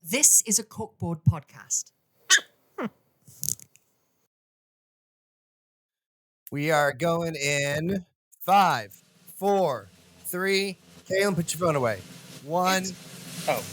This is a Corkboard podcast. We are going in 5, 4, 3. Kaylin, put your phone away. 1. Oh.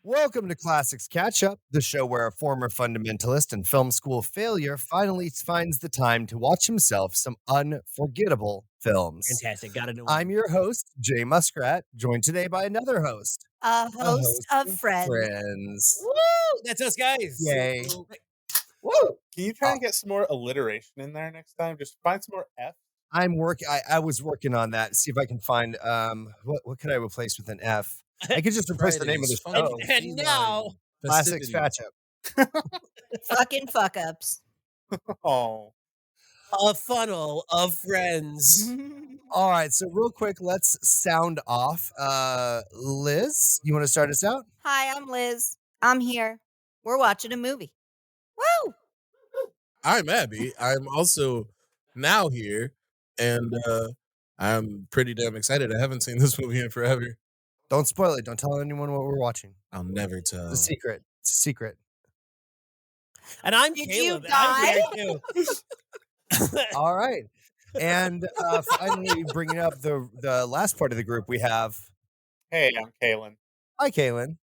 Welcome to Classics Catch Up, the show where a former fundamentalist and film school failure finally finds the time to watch himself some unforgettable films. Fantastic. Got to know. I'm your host, Jay Muskrat, joined today by another host. A host of Friends. Friends. Woo! That's us guys. Yay. Woo! Can you try and get some more alliteration in there next time? Just find some more F. I'm working. I was working on that. See if I can find what could I replace with an F? I could just replace the name of the show. And now, Classics Catch Up. Fucking fuck ups. Oh. a funnel of friends. All right, so real quick, let's sound off. Liz, you want to start us out? Hi, I'm Liz. I'm here. We're watching a movie. Woo! I'm Abby. I'm also now here, and I'm pretty damn excited. I haven't seen this movie in forever. Don't spoil it. Don't tell anyone what we're watching. I'll never tell. It's a secret. It's a secret. And I'm Did Caleb. you I'm here too. All right. And finally, bringing up the last part of the group, we have... Hey, I'm Kaylin. Hi, Kaylin.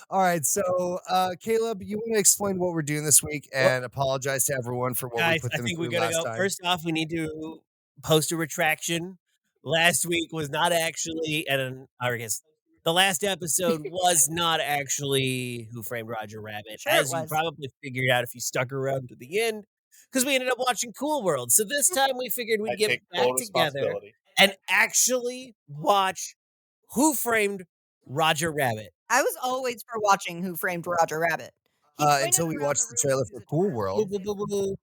All right, so Caleb, you want to explain what we're doing this week and apologize to everyone for what Guys, we put I them think we through gotta last go. time. First off, we need to post a retraction. Last week was not actually, and I guess the last episode was not actually Who Framed Roger Rabbit, Sure it as you was. probably figured out if you stuck around to the end, because we ended up watching Cool World. So this time we figured I we'd get take back full together responsibility. and actually watch Who Framed Roger Rabbit. I was always for watching Who Framed Roger Rabbit. He pointed Until we around watched the room trailer like he for was a Cool tourist. World.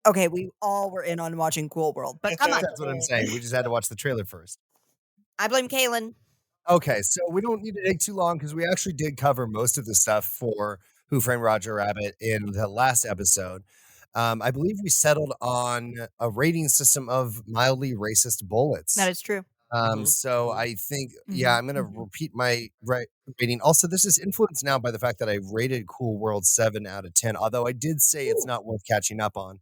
Okay, we all were in on watching Cool World, but come on. That's what I'm saying. We just had to watch the trailer first. I blame Kaylin. Okay, so we don't need to take too long because we actually did cover most of the stuff for Who Framed Roger Rabbit in the last episode. I believe we settled on a rating system of mildly racist bullets. That is true. So I think, I'm going to repeat my rating. Also, this is influenced now by the fact that I rated Cool World 7 out of 10, although I did say it's not worth catching up on.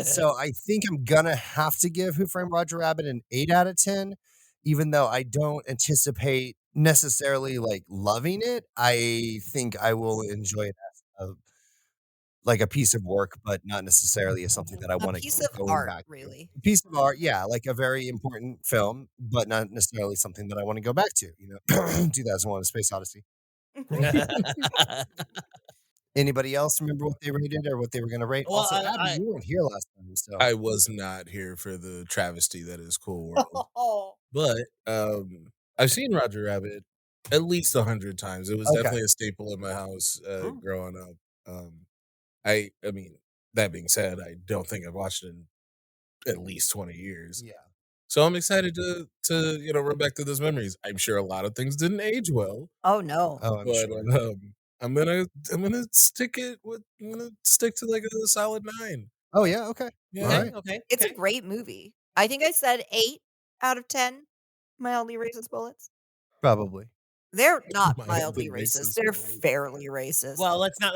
So I think I'm going to have to give Who Framed Roger Rabbit an 8 out of 10, even though I don't anticipate necessarily like loving it. I think I will enjoy it as like a piece of work, but not necessarily as something that I A want to piece keep of going art, back to. really. A piece of art, yeah, like a very important film, but not necessarily something that I want to go back to. 2001: A Space Odyssey. Anybody else remember what they rated or what they were going to rate? Well, Also, Abby, I- you weren't here last time, so I was not here for the travesty that is Cool World, Oh. but I've seen Roger Rabbit at least 100 times. It was Okay. definitely a staple in my house growing up. I mean, that being said, I don't think I've watched it in at least 20 years. yeah. So I'm excited to run back to those memories. I'm sure a lot of things didn't age well, Oh, no. Oh, I'm but sure. I'm gonna stick to like a solid 9. Oh, yeah, okay. Yeah. All right. Okay. It's a great movie. I think I said 8 out of 10 mildly racist bullets. Probably. They're not Mildly mildly racist. racist They're bullets. fairly racist. Well, let's not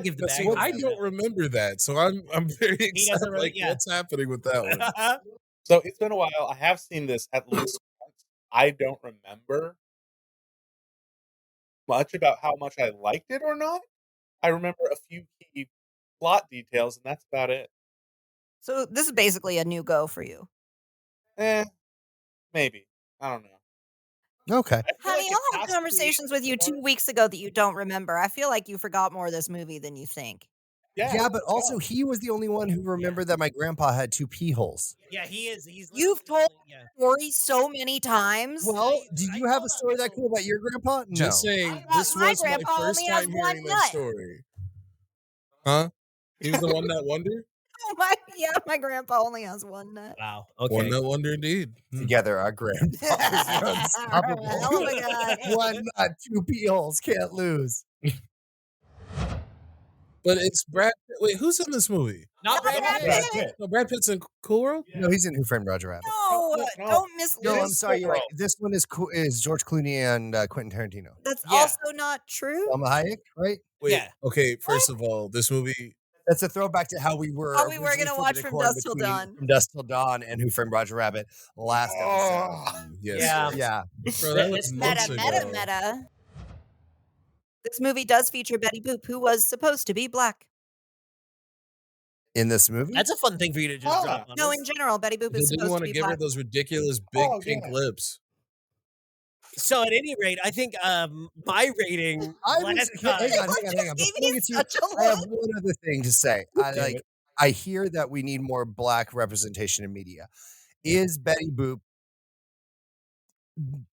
give the But bag. see, I don't remember that, so I'm very He excited. doesn't really- Like, yeah. what's happening with that one? So it's been a while. I have seen this at least once. I don't remember much about how much I liked it or not. I remember a few key plot details, and that's about it. So this is basically a new go for you. Maybe. I don't know. Okay. I feel Honey, like it I'll have has to be conversations with you more- 2 weeks ago that you don't remember. I feel like you forgot more of this movie than you think. Yeah, but also he was the only one who remembered that my grandpa had 2 pee holes. Yeah, he is. He's You've literally told the only- Story so many times. Well, do you have a story that cool about your grandpa? No. Just saying, I this thought my was my grandpa first only has time one hearing that nut. story. Huh? He was the one that wonder? My grandpa only has one nut. Wow. One Okay. that wonder indeed. Together, our grandpas are unstoppable. Oh my God. One nut, 2 pee holes, can't lose. But it's Brad Pitt. Wait, who's in this movie? Not Brad Brad Pitt. Brad Pitt. Pitt. No, Brad Pitt's in Cool World? No, he's in Who Framed Roger Rabbit. No, No. don't mislead. No, It I'm is sorry, you're right. Cool This one is George Clooney and Quentin Tarantino. That's Yeah. also not true. Salma Hayek, right? Wait, Yeah. okay, first of all, this movie, That's a throwback to how we were. How we were originally gonna flipping watch a From coin Dusk Till between Dawn. From Dusk Till Dawn and Who Framed Roger Rabbit last episode. yes. Yeah. Yeah. Bro, that was months Meta, ago. meta. This movie does feature Betty Boop, who was supposed to be black. In this movie? That's a fun thing for you to just Ah. drop on No, us. in general, Betty Boop They is didn't supposed want to to be give her black. those ridiculous big Oh, pink yeah. lips. So at any rate, I think my rating last time. Hang on. Just Before gave we me get to you, such a I have look. one other thing to say. Damn it. I hear that we need more black representation in media. Is Betty Boop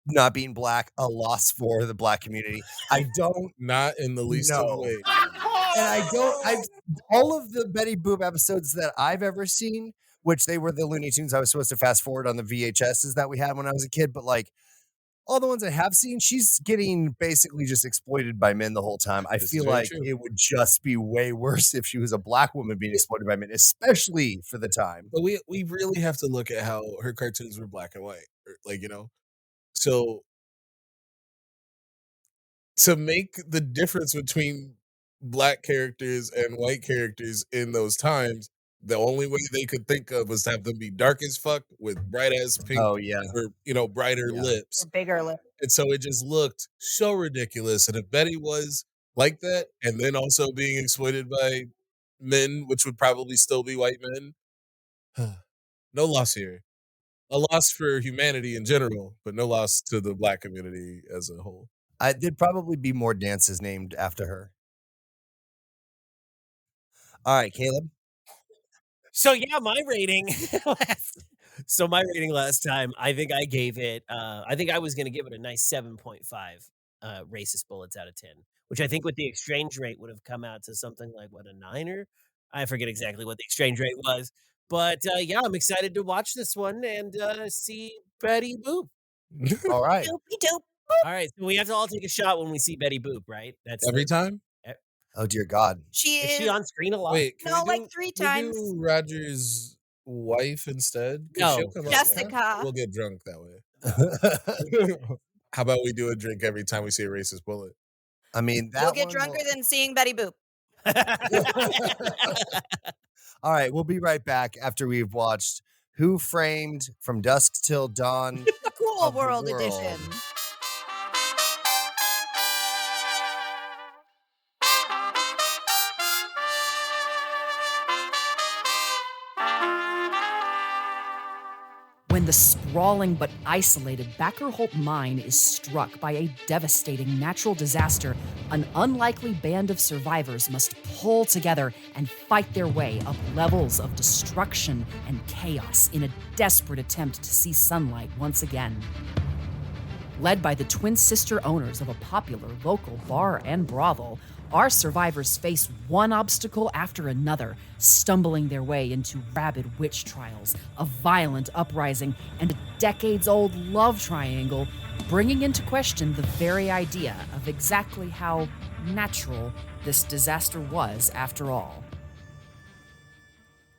not being black a loss for the black community? I don't Not in the least No. of way. and I don't I've all of the Betty Boop episodes that I've ever seen, which they were the Looney Tunes I was supposed to fast forward on the VHSs that we had when I was a kid, but like all the ones I have seen, she's getting basically just exploited by men the whole time. I This is feel very like true. it would just be way worse if she was a black woman being exploited by men, especially for the time. But we really have to look at how her cartoons were black and white. Like, you know? So to make the difference between black characters and white characters in those times, the only way they could think of was to have them be dark as fuck with bright ass pink Oh yeah. or, you know, brighter Yeah. lips. Or bigger lip. And so it just looked so ridiculous. And if Betty was like that, and then also being exploited by men, which would probably still be white men, no loss here. A loss for humanity in general, but no loss to the black community as a whole. There'd probably be more dances named after her. All right, Caleb. So yeah, my rating. So my rating last time, I think I gave it. I think I was going to give it a nice 7.5 racist bullets out of 10, which I think with the exchange rate would have come out to something like what, a 9er? I forget exactly what the exchange rate was, but yeah, I'm excited to watch this one and see Betty Boop. All right. Doopy doop. All right, so we have to all take a shot when we see Betty Boop, right? That's Every time? Oh dear God. She Is is. she on screen a lot? Wait, can No, we like do, 3 can we times. do Roger's wife instead? 'Cause No. she'll come up- Jessica. We'll get drunk that way. How about we do a drink every time we see a racist bullet? I mean, that You'll get one drunker will- than seeing Betty Boop. All right, we'll be right back after we've watched Who Framed From Dusk Till Dawn. The Cool Of the World World. Edition. When the sprawling but isolated Backerholt mine is struck by a devastating natural disaster, an unlikely band of survivors must pull together and fight their way up levels of destruction and chaos in a desperate attempt to see sunlight once again. Led by the twin sister owners of a popular local bar and brothel, our survivors face one obstacle after another, stumbling their way into rabid witch trials, a violent uprising, and a decades-old love triangle, bringing into question the very idea of exactly how natural this disaster was after all.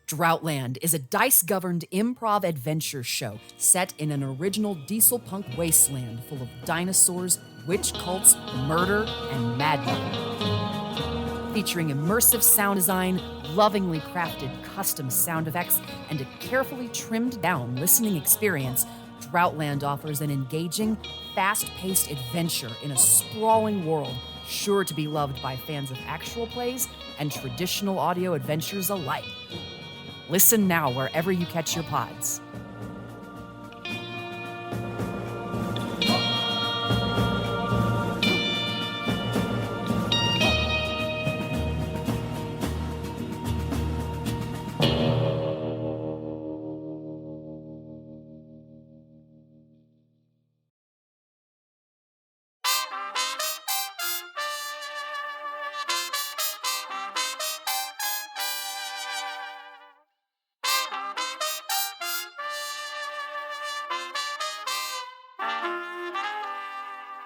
Droughtland is a dice-governed improv adventure show set in an original diesel punk wasteland full of dinosaurs, witch cults, murder, and madmen. Featuring immersive sound design, lovingly crafted custom sound effects, and a carefully trimmed down listening experience, Droughtland offers an engaging, fast-paced adventure in a sprawling world, sure to be loved by fans of actual plays and traditional audio adventures alike. Listen now wherever you catch your pods.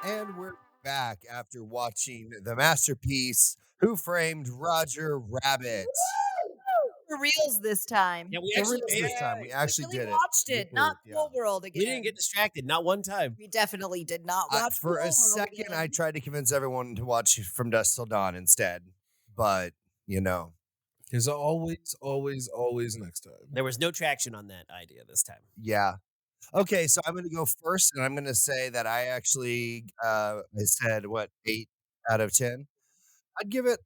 And we're back after watching the masterpiece, Who Framed Roger Rabbit? For reals this time. Yeah, we For actually reals made this it. time. We actually really did it. watched Good it, not work, yeah. Cool World again. We didn't get distracted, not one time. We definitely did not watch For Cool a World second, again. I tried to convince everyone to watch From Dusk Till Dawn instead. But, you know, There's always next time. There was no traction on that idea this time. yeah. Okay, so I'm going to go first, and I'm going to say that I actually, I said, 8 out of 10? I'd give it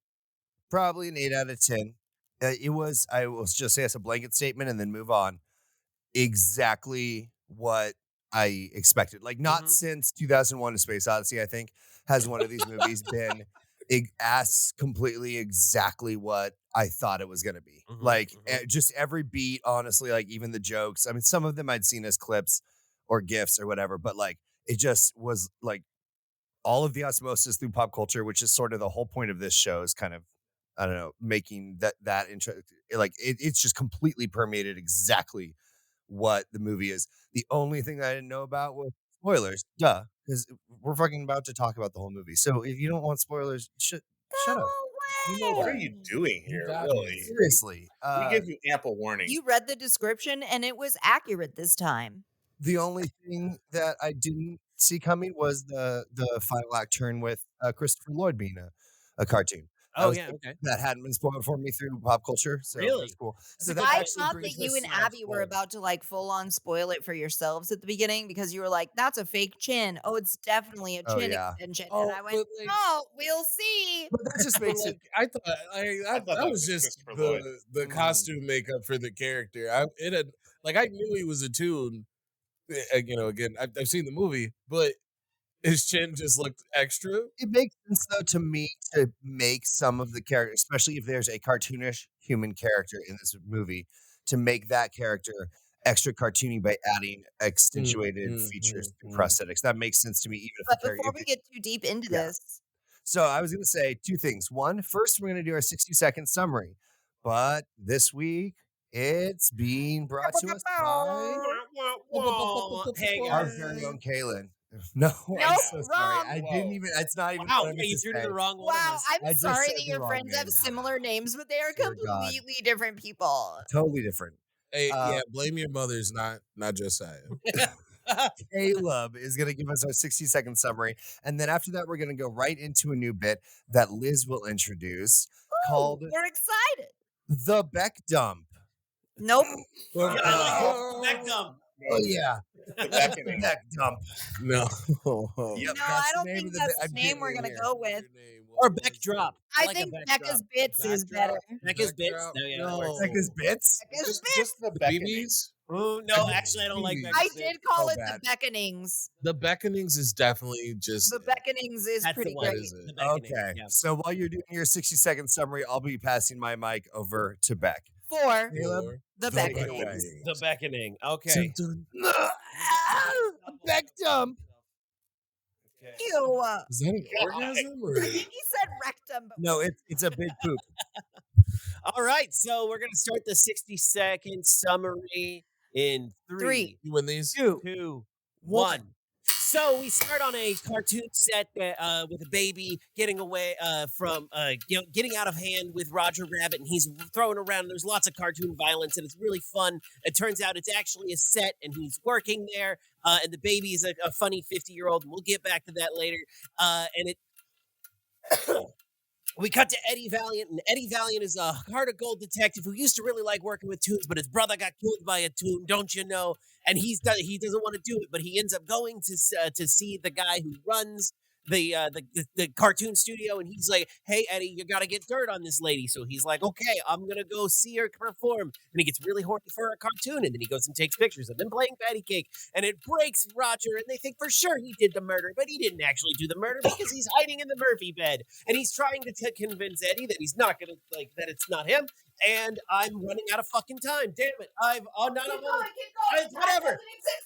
probably an 8 out of 10. I will just say as a blanket statement and then move on. Exactly what I expected. Like, not Mhm. since 2001: A Space Odyssey, I think, has one of these movies been completely exactly what I thought it was going to be. Mhm, Like, mhm. just every beat, honestly, like even the jokes. I mean, some of them I'd seen as clips or GIFs or whatever, but like, it just was like all of the osmosis through pop culture, which is sort of the whole point of this show, is kind of, I don't know, making that intro, like it's just completely permeated exactly what the movie is. The only thing that I didn't know about was spoilers, because we're fucking about to talk about the whole movie. So if you don't want spoilers, shut up. You know What that. are you doing You here, got really? me. Seriously, We give you ample warning. You read the description and it was accurate this time. the only thing that I didn't see coming was the final act turn with Christopher Lloyd being a cartoon. Oh, yeah, okay. That hadn't been spoiled for me through pop culture, so Really? that's cool. That's So a that good I actually thought brings that you us- and Abby were about to like full on spoil it for yourselves at the beginning because you were like, that's a fake chin. Oh, it's definitely a Oh, chin yeah. extension. Oh, and I went, but, like- oh, we'll see. But that just But, makes it. like, I thought thought that that was was just Christopher Lloyd. the Mm. costume makeup for the character. I knew he was a tune. You know, again, I've seen the movie, but his chin just looked extra. It makes sense though to me to make some of the characters, especially if there's a cartoonish human character in this movie, to make that character extra cartoony by adding accentuated features and prosthetics. That makes sense to me, even if But the character. before we get too deep into Yeah. this, So I was going to say two things. One, first, we're going to do our 60-second summary. But this week, it's being brought to us by Hang our on. very own Kaylin. No, I'm Nope, so sorry. wrong. I didn't even, it's not even Wow, what I meant you to threw say. to the wrong one. wow, I I'm just sorry said that the your wrong friends have name. similar names, but they are Dear God. completely different people. Totally different. Hey, Uh, yeah, blame your mothers, not Josiah. Caleb is going to give us our 60-second summary. And then after that, we're going to go right into a new bit that Liz will introduce called We're excited. The Beck Dump. Nope. Yeah, I like it. Back dump. Oh, yeah. The That's the beckoning. Beck Dump. No. Yep, No, that's I the don't name think of the that's bit. the name we're getting gonna here. go with. Or Beck drop. I like a think Beck Becca's drop. Bits is better. Becca's Bits. No, yeah, that works. Becca's Bits? Becca's Bits. Just the beckoning. BBs? Ooh, no, actually, I don't like I Becca's I Bits. did call Oh, it bad. the Beckonings. The Beckonings is definitely just The Beckonings is That's pretty the one. great. Is it? The beckoning, Okay. yeah. So while you're doing your 60-second summary, I'll be passing my mic over to Beck. For Caleb? for the the Beckonings. Beckonings. The beckoning. Okay. Dun, dun. Beck Dump. Okay. Ew. Is that an orgasm or? I think he said rectum. But No, it's a big poop. All right, so we're gonna start the 60-second summary in Three. You win these? 2, 1. So we start on a cartoon set that, with a baby getting away from getting out of hand with Roger Rabbit, and he's throwing around. There's lots of cartoon violence, and it's really fun. It turns out it's actually a set, and he's working there. And the baby is a funny 50-year-old. We'll get back to that later. And it we cut to Eddie Valiant, and Eddie Valiant is a heart of gold detective who used to really like working with toons, but his brother got killed by a toon, don't you know? And he doesn't want to do it, but he ends up going to see the guy who runs the cartoon studio, and he's like, "Hey Eddie, you got to get dirt on this lady." So he's like, "Okay, I'm gonna go see her perform," and he gets really horny for a cartoon, and then he goes and takes pictures of them playing patty cake, and it breaks Roger, and they think for sure he did the murder, but he didn't actually do the murder because he's hiding in the Murphy bed, and he's trying to convince Eddie that he's not gonna that it's not him. And I'm running out of fucking time. Damn it! Whatever.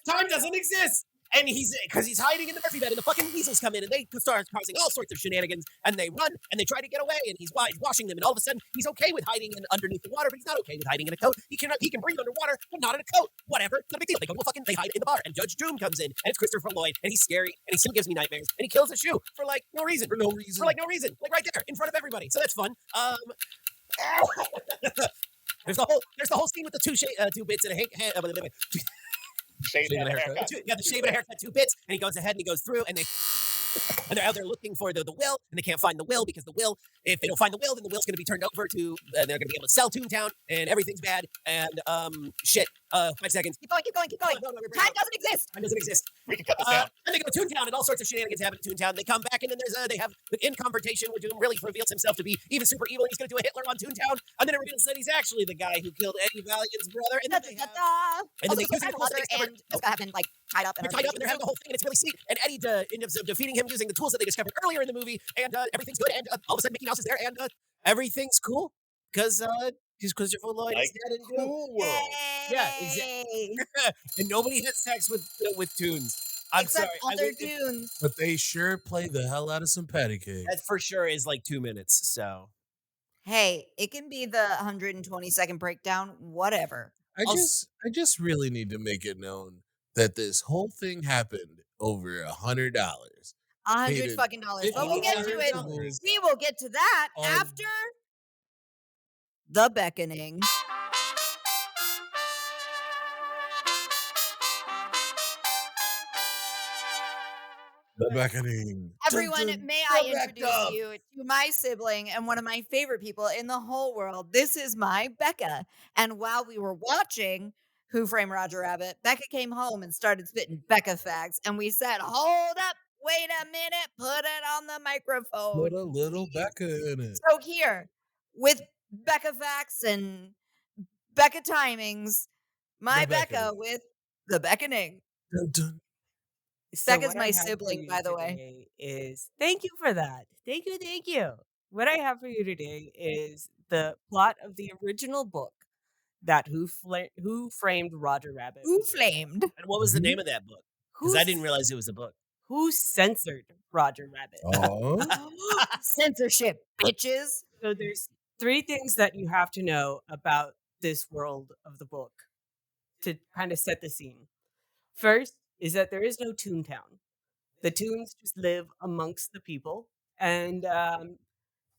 Time doesn't exist. And because he's hiding in the Murphy bed, and the fucking weasels come in, and they start causing all sorts of shenanigans, and they run, and they try to get away, and he's washing them, and all of a sudden, he's okay with hiding underneath the water, but he's not okay with hiding in a coat. He can breathe underwater, but not in a coat. Whatever, not a big deal. They hide in the bar, and Judge Doom comes in, and it's Christopher Lloyd, and he's scary, and he still gives me nightmares, and he kills a shoe for no reason. No reason, like right there, in front of everybody. So that's fun. There's the whole scene with the two bits and a Shave and a haircut. The shave and a haircut, 2 bits, and he goes ahead and he goes through, and they're out there looking for the will, and they can't find the will because if they don't find the will, then the will's going to be turned over to, they're going to be able to sell Toontown, and everything's bad, and shit. 5 seconds. Keep going. No, Time doesn't exist. We can cut this down. And they go to Toontown, and all sorts of shenanigans happen in Toontown. They come back, and then they have in confrontation with Doom, really reveals himself to be even super evil. He's going to do a Hitler on Toontown, and then it reveals that he's actually the guy who killed Eddie Valiant's brother. And then they use him and Muskrat have been tied up, and they're having the whole thing, and it's really sweet. And Eddie ends up defeating him using the tools that they discovered earlier in the movie, and everything's good. And all of a sudden, Mickey Mouse is there, and everything's cool because Christopher Lloyd is dead and Cool world. Yeah, exactly. And nobody has sex with tunes. I'm Except sorry. other tunes. But they sure play the hell out of some patty cake. That for sure is 2 minutes. So Hey, it can be the 120-second breakdown, whatever. I just really need to make it known that this whole thing happened over $100. $100 fucking dollars. But we'll get to it. We will get to that after the beckoning. The beckoning. Everyone, may I introduce you to my sibling and one of my favorite people in the whole world. This is my Becca. And while we were watching Who Framed Roger Rabbit, Becca came home and started spitting Becca facts. And we said, hold up, wait a minute, put it on the microphone. Put a little Becca in it. So here, with Becca facts and Becca timings, my The Becca beckoning. with the beckoning. Dun, dun. Becca's what I my have for sibling, you by the way. today Is thank you for that. Thank you. What I have for you today is the plot of the original book that Who Framed Roger Rabbit. Who flamed? and what was the name of that book? Because I didn't realize it was a book. Who censored Roger Rabbit. Oh. Censorship, bitches. So there's 3 things that you have to know about this world of the book to kind of set the scene. First is that there is no Toontown. The Toons just live amongst the people, and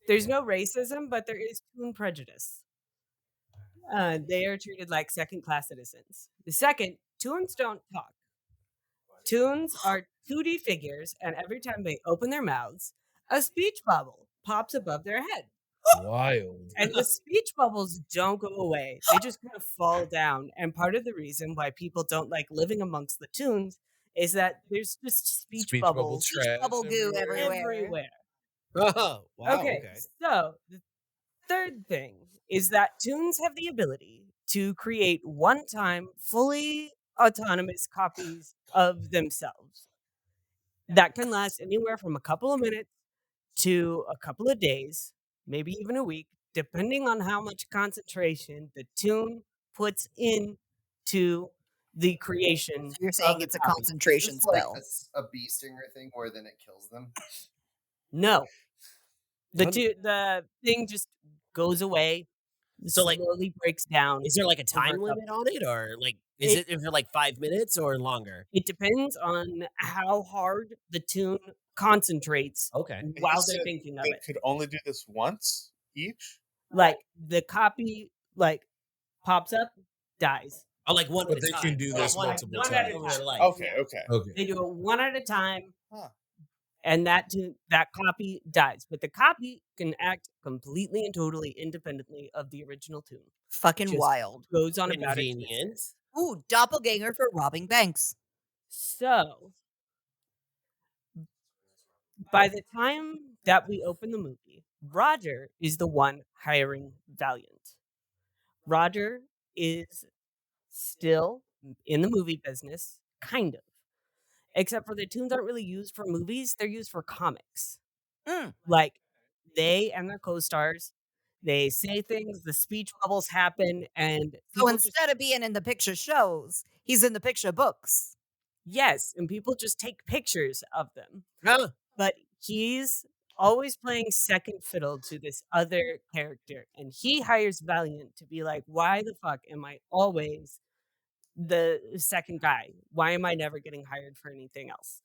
there's no racism, but there is Toon prejudice. They are treated like second-class citizens. The second, Toons don't talk. Toons are 2D figures, and every time they open their mouths, a speech bubble pops above their head. Wild. And the speech bubbles don't go away. They just kind of fall down. And part of the reason why people don't like living amongst the Toons is that there's just speech bubbles trash bubble goo everywhere. Oh, wow. Okay, so the third thing is that Toons have the ability to create one-time, fully autonomous copies of themselves that can last anywhere from a couple of minutes to a couple of days, maybe even a week, depending on how much concentration the Toon puts into the creation. So you're saying of it's a the copy. concentration spell. a bee stinger thing where then it kills them. No. What? The thing just goes away. So, slowly breaks down. Is there a over time a limit on it, or is it for 5 minutes or longer? It depends on how hard the Toon concentrates Okay. while You they're said thinking of They it. could only do this once each. Like the copy pops up, dies. Oh, one But at a they time. can do this one- multiple one at a times. time. Over life. Okay. They do it one at a time, Huh. and that copy dies. But the copy can act completely and totally independently of the original tune. Fucking Just wild. goes on about its Convenient. business. Ooh, doppelganger for robbing banks. So, by the time that we open the movie, Roger is the one hiring Valiant. Roger is still in the movie business, kind of. Except for the tunes aren't really used for movies, they're used for comics. Mm. Like, they and their co-stars, they say things, the speech bubbles happen, and So people just instead of being in the picture shows, he's in the picture books. yes, and people just take pictures of them. Huh. But he's always playing second fiddle to this other character, and he hires Valiant to be like, why the fuck am I always the second guy? Why am I never getting hired for anything else?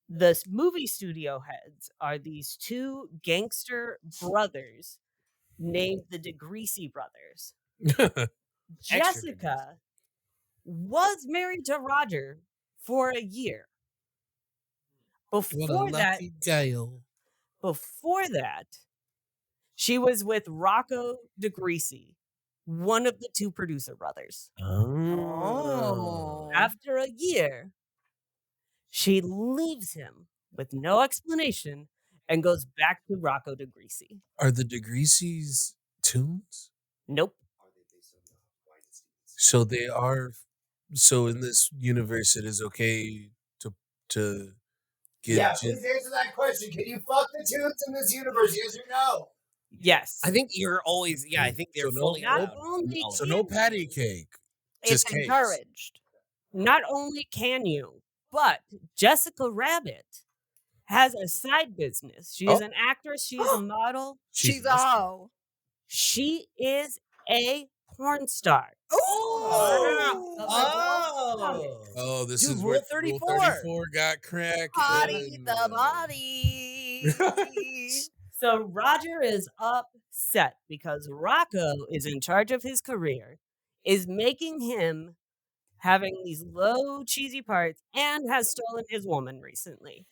The movie studio heads are these two gangster brothers named the DeGreasy brothers. Jessica was married to Roger for a year. What a Before that, lucky girl. she was with Rocco DeGreasy, one of the two producer brothers. Oh. After a year, she leaves him with no explanation and goes back to Rocco DeGreasy. Are the DeGreasy's tunes? Nope. So they are. So in this universe, it is okay to get. Yeah, please answer that question. Can you fuck the tunes in this universe? Yes or no? Yes. I think you're always, I think they're So no- fully Not allowed. only So no patty cake. It's Just cakes. encouraged. Not only can you, but Jessica Rabbit has a side business. She is Oh. an actress. She is a model. She's a hoe. She is a porn star. Oh, this Dude, is Rule where 34. Rule 34 got cracked. Body and, the body. So Roger is upset because Rocco is in charge of his career, is making him having these low, cheesy parts, and has stolen his woman recently.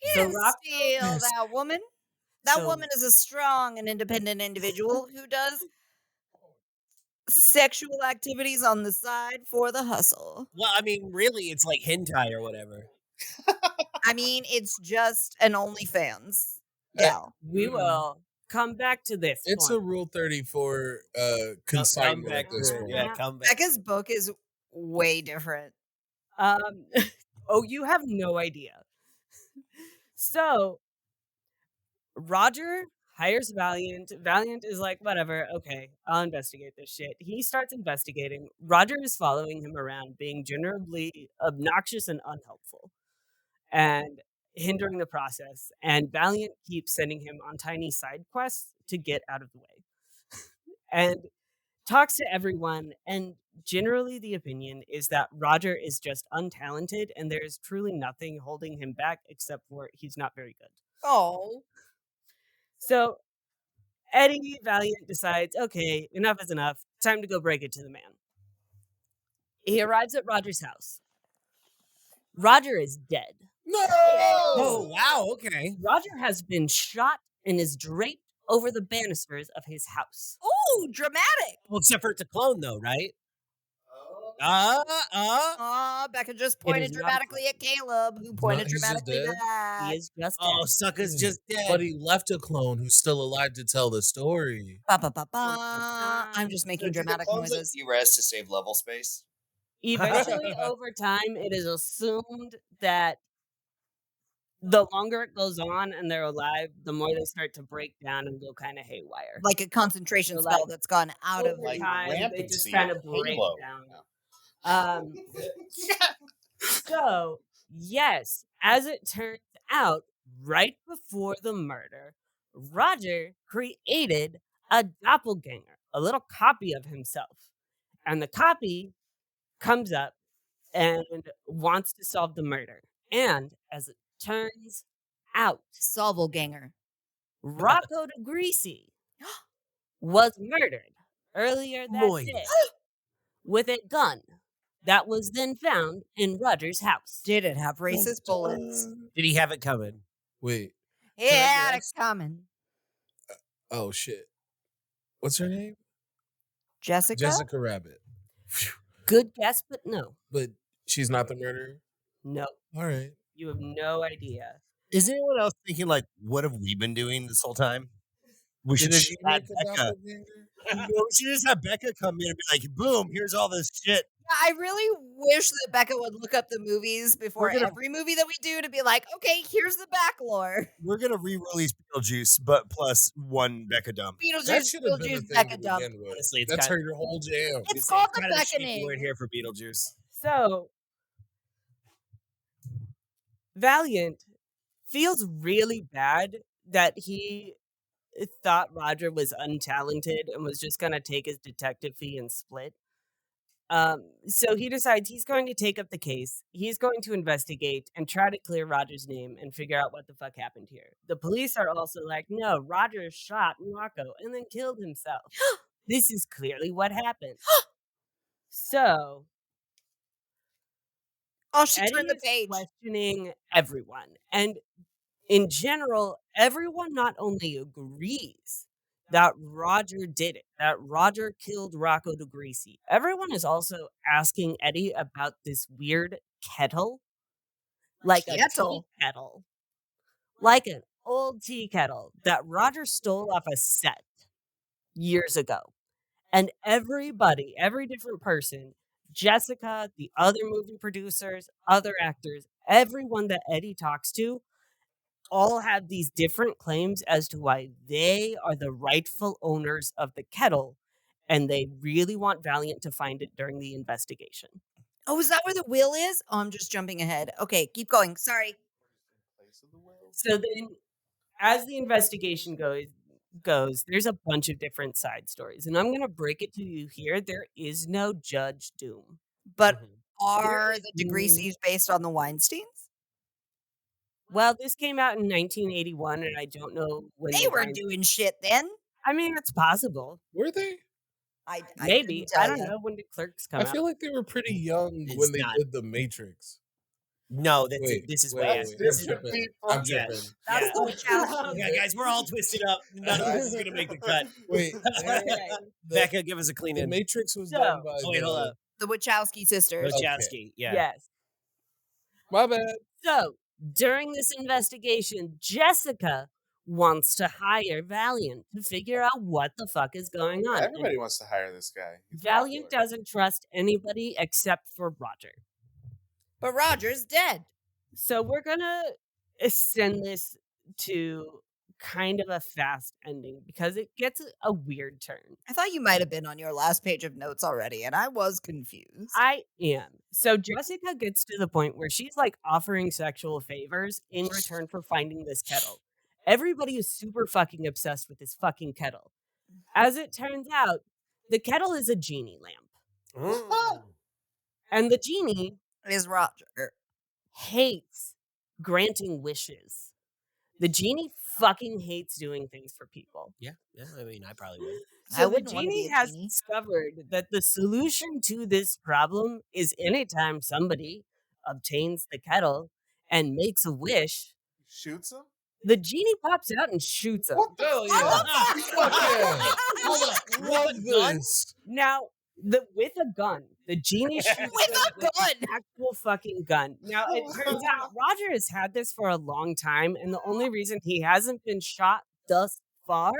He So didn't Rocco- steal that woman. That So- woman is a strong and independent individual who does sexual activities on the side for the hustle. Well, I mean, really, it's like hentai or whatever. I mean, it's just an OnlyFans gal. We will come back to this. It's a point. Rule 34 Come consignment back at this to it. point. Yeah, come back. Becca's book is way different. Oh, you have no idea. So, Roger hires Valiant. Valiant is like, whatever, okay, I'll investigate this shit. He starts investigating. Roger is following him around, being generally obnoxious and unhelpful, and hindering the process. And Valiant keeps sending him on tiny side quests to get out of the way. And talks to everyone, and generally the opinion is that Roger is just untalented and there is truly nothing holding him back except for he's not very good. Oh. So Eddie Valiant decides, okay, enough is enough. Time to go break it to the man. He arrives at Roger's house. Roger is dead. No! Oh, wow. Okay. Roger has been shot and is draped over the banisters of his house. Ooh, dramatic. Well, except for it's a clone, though, right? Becca just pointed is not a dramatically at Caleb, who pointed he's just dramatically dead? back. He is just dead. Oh, sucker's just dead. But he left a clone who's still alive to tell the story. Ba, ba, ba, ba. I'm just making dramatic noises. Erase to save level space. Eventually, over time, it is assumed that the longer it goes on and they're alive, the more they start to break down and go kind of haywire. Like a concentration So, spell like, that's gone out of over like time, they rampancy just kind of of break Halo. down. So, yes, as it turns out, right before the murder, Roger created a doppelganger, a little copy of himself. And the copy comes up and wants to solve the murder. And as it turns out, Solvelganger. Rocco DeGreasy was murdered earlier that Moist. day with a gun that was then found in Roger's house. Did it have racist bullets? Did he have it coming? Wait. He Can I had it guess? coming. Oh shit. What's her name? Jessica? Jessica Rabbit. Good guess, but no. But she's not the murderer. No. All right. You have no idea. Is anyone else thinking like, what have we been doing this whole time? We should Did just she add make a Becca. doppelganger? No, we should just have Becca come in and be like, boom, here's all this shit. I really wish that Becca would look up the movies before gonna- every movie that we do to be like, okay, here's the back lore. We're gonna re-release Beetlejuice, but plus one Becca dump. That Beetlejuice, should have been a Beetlejuice, thing Becca to dump. begin with. Honestly, it's That's kind her whole jam. It's called the kind of a shitty beckoning. word here for Beetlejuice. So, Valiant feels really bad that he thought Roger was untalented and was just going to take his detective fee and split. So he decides he's going to take up the case. He's going to investigate and try to clear Roger's name and figure out what the fuck happened here. The police are also like, no, Roger shot Rocco and then killed himself. This is clearly what happened. So Oh, she Eddie turned the is page. questioning everyone. And in general, everyone not only agrees that Roger did it, that Roger killed Rocco DeGreasy, everyone is also asking Eddie about this weird kettle. Like a tea Kettle? kettle. Like an old tea kettle that Roger stole off a set years ago. And everybody, every different person, Jessica, the other movie producers, other actors, everyone that Eddie talks to, all have these different claims as to why they are the rightful owners of the kettle. And they really want Valiant to find it during the investigation. Oh, is that where the will is? Oh, I'm just jumping ahead. Okay, keep going. Sorry. So then, as the investigation goes, there's a bunch of different side stories. And I'm going to break it to you here. There is no Judge Doom. But Mhm. are There the DeGreasy's based on the Weinsteins? Well, this came out in 1981, and I don't know when They the were Wein- doing shit then. I mean, it's possible. Were they? I Maybe. couldn't tell I don't ya. know when did Clerks come I out. feel like they were pretty young It's when they not. did The Matrix. No, this is wait, way wait, after. wait. This I'm is tripping. people. I'm Yeah. tripping. That's Yeah. the Wachowski. Yeah, guys, we're all twisted up. None of this is gonna make the cut. Wait, Okay. Becca, give us a clean The in. Matrix was So- done by Oh wait, hold up. The Wachowski sisters. Okay. Wachowski. Yeah. Yes. My bad. So, during this investigation, Jessica wants to hire Valiant to figure out what the fuck is going on. And Everybody wants to hire this guy. He's Valiant popular. doesn't trust anybody except for Roger. But Roger's dead. So we're gonna send this to kind of a fast ending because it gets a weird turn. I thought you might have been on your last page of notes already, and I was confused. I am. So Jessica gets to the point where she's like offering sexual favors in return for finding this kettle. Everybody is super fucking obsessed with this fucking kettle. As it turns out, the kettle is a genie lamp. And the genie Is Roger. hates granting wishes. The genie fucking hates doing things for people. Yeah. I mean, I probably would. I So the wouldn't wanna be genie a has genie. discovered that the solution to this problem is anytime somebody obtains the kettle and makes a wish, Shoots him? the genie pops out and shoots him. Hell yeah. Fuck yeah. Hold up. Love this. Now, with a gun, the genie shoots With him a gun? an actual fucking gun. Now, it turns out Roger has had this for a long time, and the only reason he hasn't been shot thus far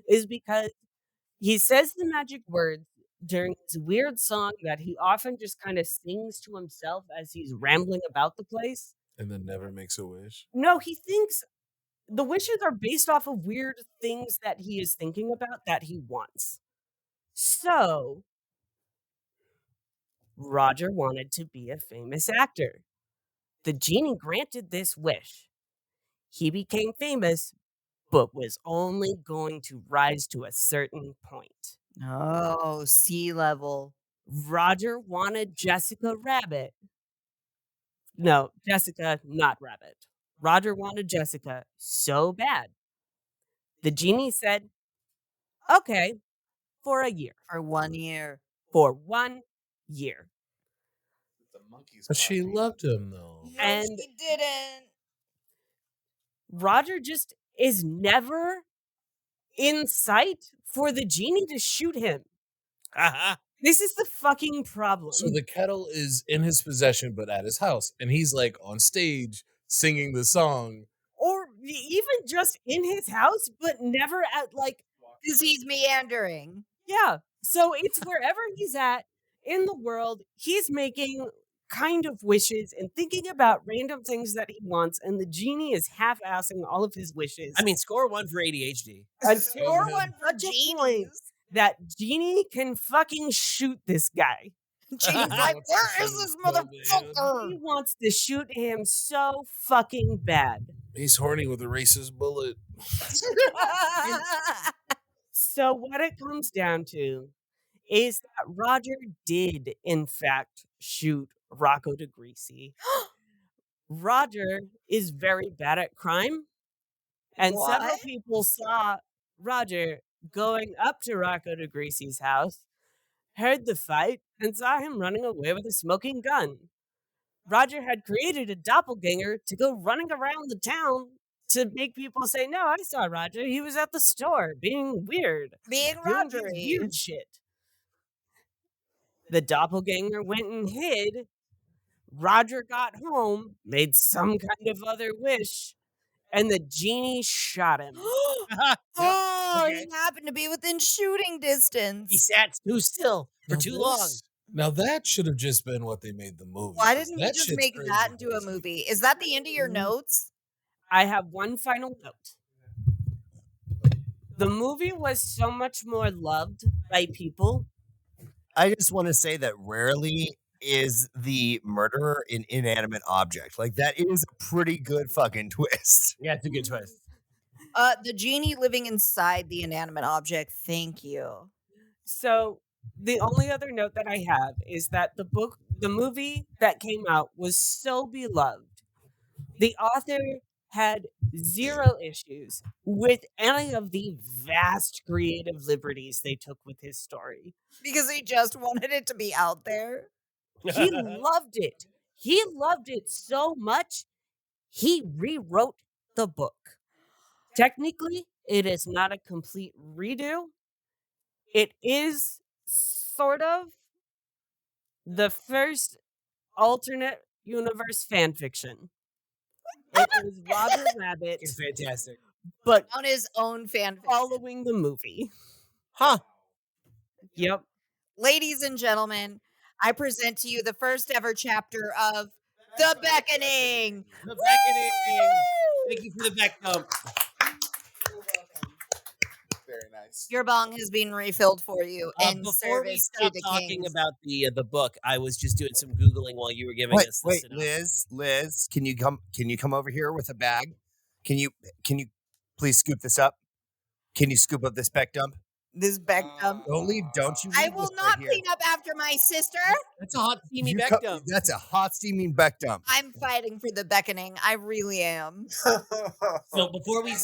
is because he says the magic words during this weird song that he often just kind of sings to himself as he's rambling about the place. And then never makes a wish. No, he thinks the wishes are based off of weird things that he is thinking about that he wants. So, Roger wanted to be a famous actor. The genie granted this wish. He became famous, but was only going to rise to a certain point. Oh, sea level. Roger wanted Jessica Rabbit. No, Jessica, not Rabbit. Roger wanted Jessica so bad. The genie said, okay, for a year. For 1 year. For 1 year. monkey's But she coffee. loved him though. No, And- she didn't. Roger just is never in sight for the genie to shoot him. This is the fucking problem. So the kettle is in his possession, but at his house, and he's like on stage singing the song. Or even just in his house, but never at like, Because he's meandering. yeah. So it's wherever he's at in the world, he's making kind of wishes and thinking about random things that he wants, and the genie is half-assing all of his wishes. I mean, score 1 for ADHD. Until Or one for such a genies. point that genie can fucking shoot this guy. Genie's like, Wants to where send is this the club in. motherfucker? He wants to shoot him so fucking bad. He's horny with a racist bullet. So what it comes down to is that Roger did, in fact, shoot Rocco de Greasy. Roger is very bad at crime, and several What? people saw Roger going up to Rocco de Greasy's house, heard the fight, and saw him running away with a smoking gun. Roger had created a doppelganger to go running around the town to make people say, no, I saw Roger. He was at the store being weird. Being Doing his Rogery. weird shit. The doppelganger went and hid. Roger got home, made some kind of other wish, and the genie shot him. Oh, Okay. he happened to be within shooting distance. He sat too still for Now too long. this- Now that should have just been what they made the movie. Why 'cause didn't you that just shit's make crazy that into a crazy. movie? Is that the end of your Mhm. notes? I have one final note. The movie was so much more loved by people. I just want to say that rarely is the murderer an inanimate object. Like, that is a pretty good fucking twist. Yeah, it's a good twist. The genie living inside the inanimate object. Thank you. So the only other note that I have is that the movie that came out was so beloved. The author had 0 issues with any of the vast creative liberties they took with his story. Because he just wanted it to be out there. He loved it. He loved it so much, he rewrote the book. Technically, it is not a complete redo. It is sort of the first alternate universe fan fiction. It is Roger Rabbit, It's fantastic. but On his own fan fiction. following the movie. Huh. Yep. Ladies and gentlemen, I present to you the first ever chapter of The Beckoning. The beckoning. Thank you for the back dump. Very nice. Your bong has been refilled for you in Before we service to stop the talking kings. about the book, I was just doing some googling while you were giving Wait, us. The wait, synopsis. Liz, can you come over here with a bag? Can you please scoop this up? Can you scoop up this beck dump? This Beck dump. Don't you I leave will this not right here. clean up after my sister. That's a hot steamy You back co- dump. That's a hot steaming beck dump. I'm fighting for the beckoning. I really am. So before we,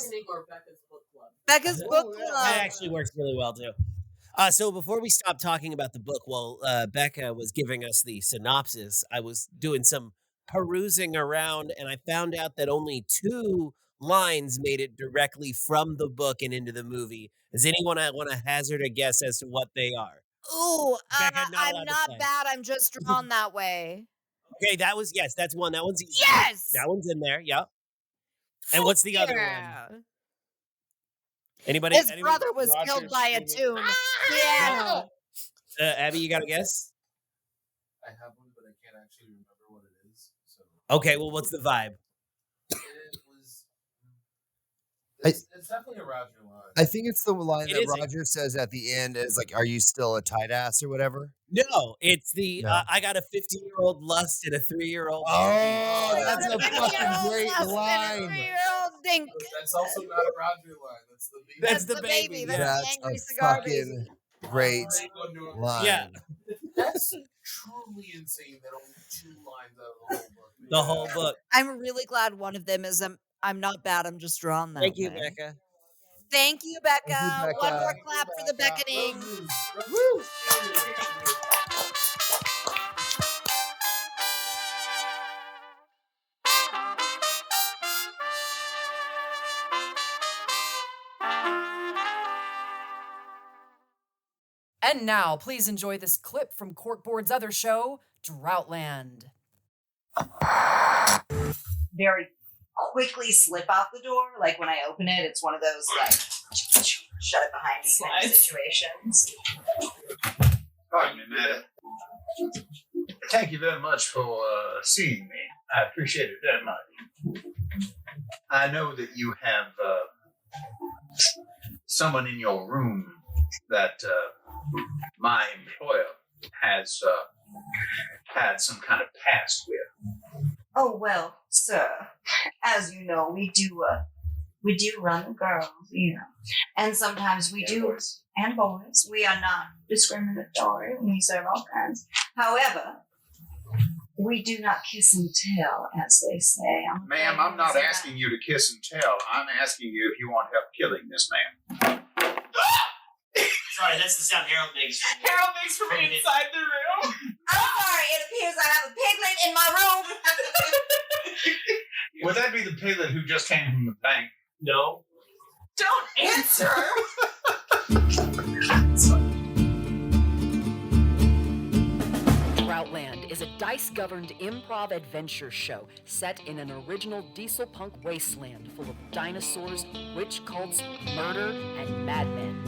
Becca's book Oh, yeah. club. that actually works really well too. So before we stop talking about the book, while Becca was giving us the synopsis, I was doing some perusing around, and I found out that only 2 lines made it directly from the book and into the movie. Does anyone want to hazard a guess as to what they are? Ooh, Becca, not allowed I'm to not play. bad. I'm just drawn that way. Okay, that's one. That one's easy. Yes. That one's in there. Yep. And what's the other one? Yeah. Anybody? His anybody? brother was Roger killed by a screaming, tomb. Yeah. Abby, you got a guess? I have one, but I can't actually remember what it is. So Okay, well, what's the vibe? it was. I- It's definitely a Roger line. I think it's the line It that is a- Roger says at the end is like, "Are you still a tight ass or whatever?" No, it's the No. I got a 15-year-old lust and a 3-year-old. Oh, that's a Three-year-old fucking great lust and a line. 3-year-old dink. That's also not a Roger line. That's the baby. That's the the baby, baby. yeah. That's That's the angry a cigar baby. fucking great line. Yeah. That's truly insane that only 2 lines out of the whole book. The whole book. I'm really glad one of them is I'm not bad. I'm just drawn that Thank you, way. Becca. Thank you, Becca. Thank you, One Becca. more clap for the beckoning. Woo! And now, please enjoy this clip from Corkboard's other show, Droughtland. Very quickly slip out the door. Like when I open it, it's one of those like shut it behind me kind of situations. Pardon me, madam. Thank you very much for seeing me. I appreciate it very much. I know that you have someone in your room that my employer has had some kind of past with. Oh well, sir. As you know, we do run the girls, and sometimes we do, and boys. We are not discriminatory. We serve all kinds. However, we do not kiss and tell, as they say. Ma'am, I'm not asking you to kiss and tell. I'm asking you if you want help killing this man. Sorry, that's the sound Harold makes. Harold makes from inside the room. I'm sorry. It appears I have a piglet in my room. Would that be the piglet who just came from the bank? No. Don't answer. Droughtland is a dice-governed improv adventure show set in an original diesel punk wasteland full of dinosaurs, witch cults, murder, and madmen.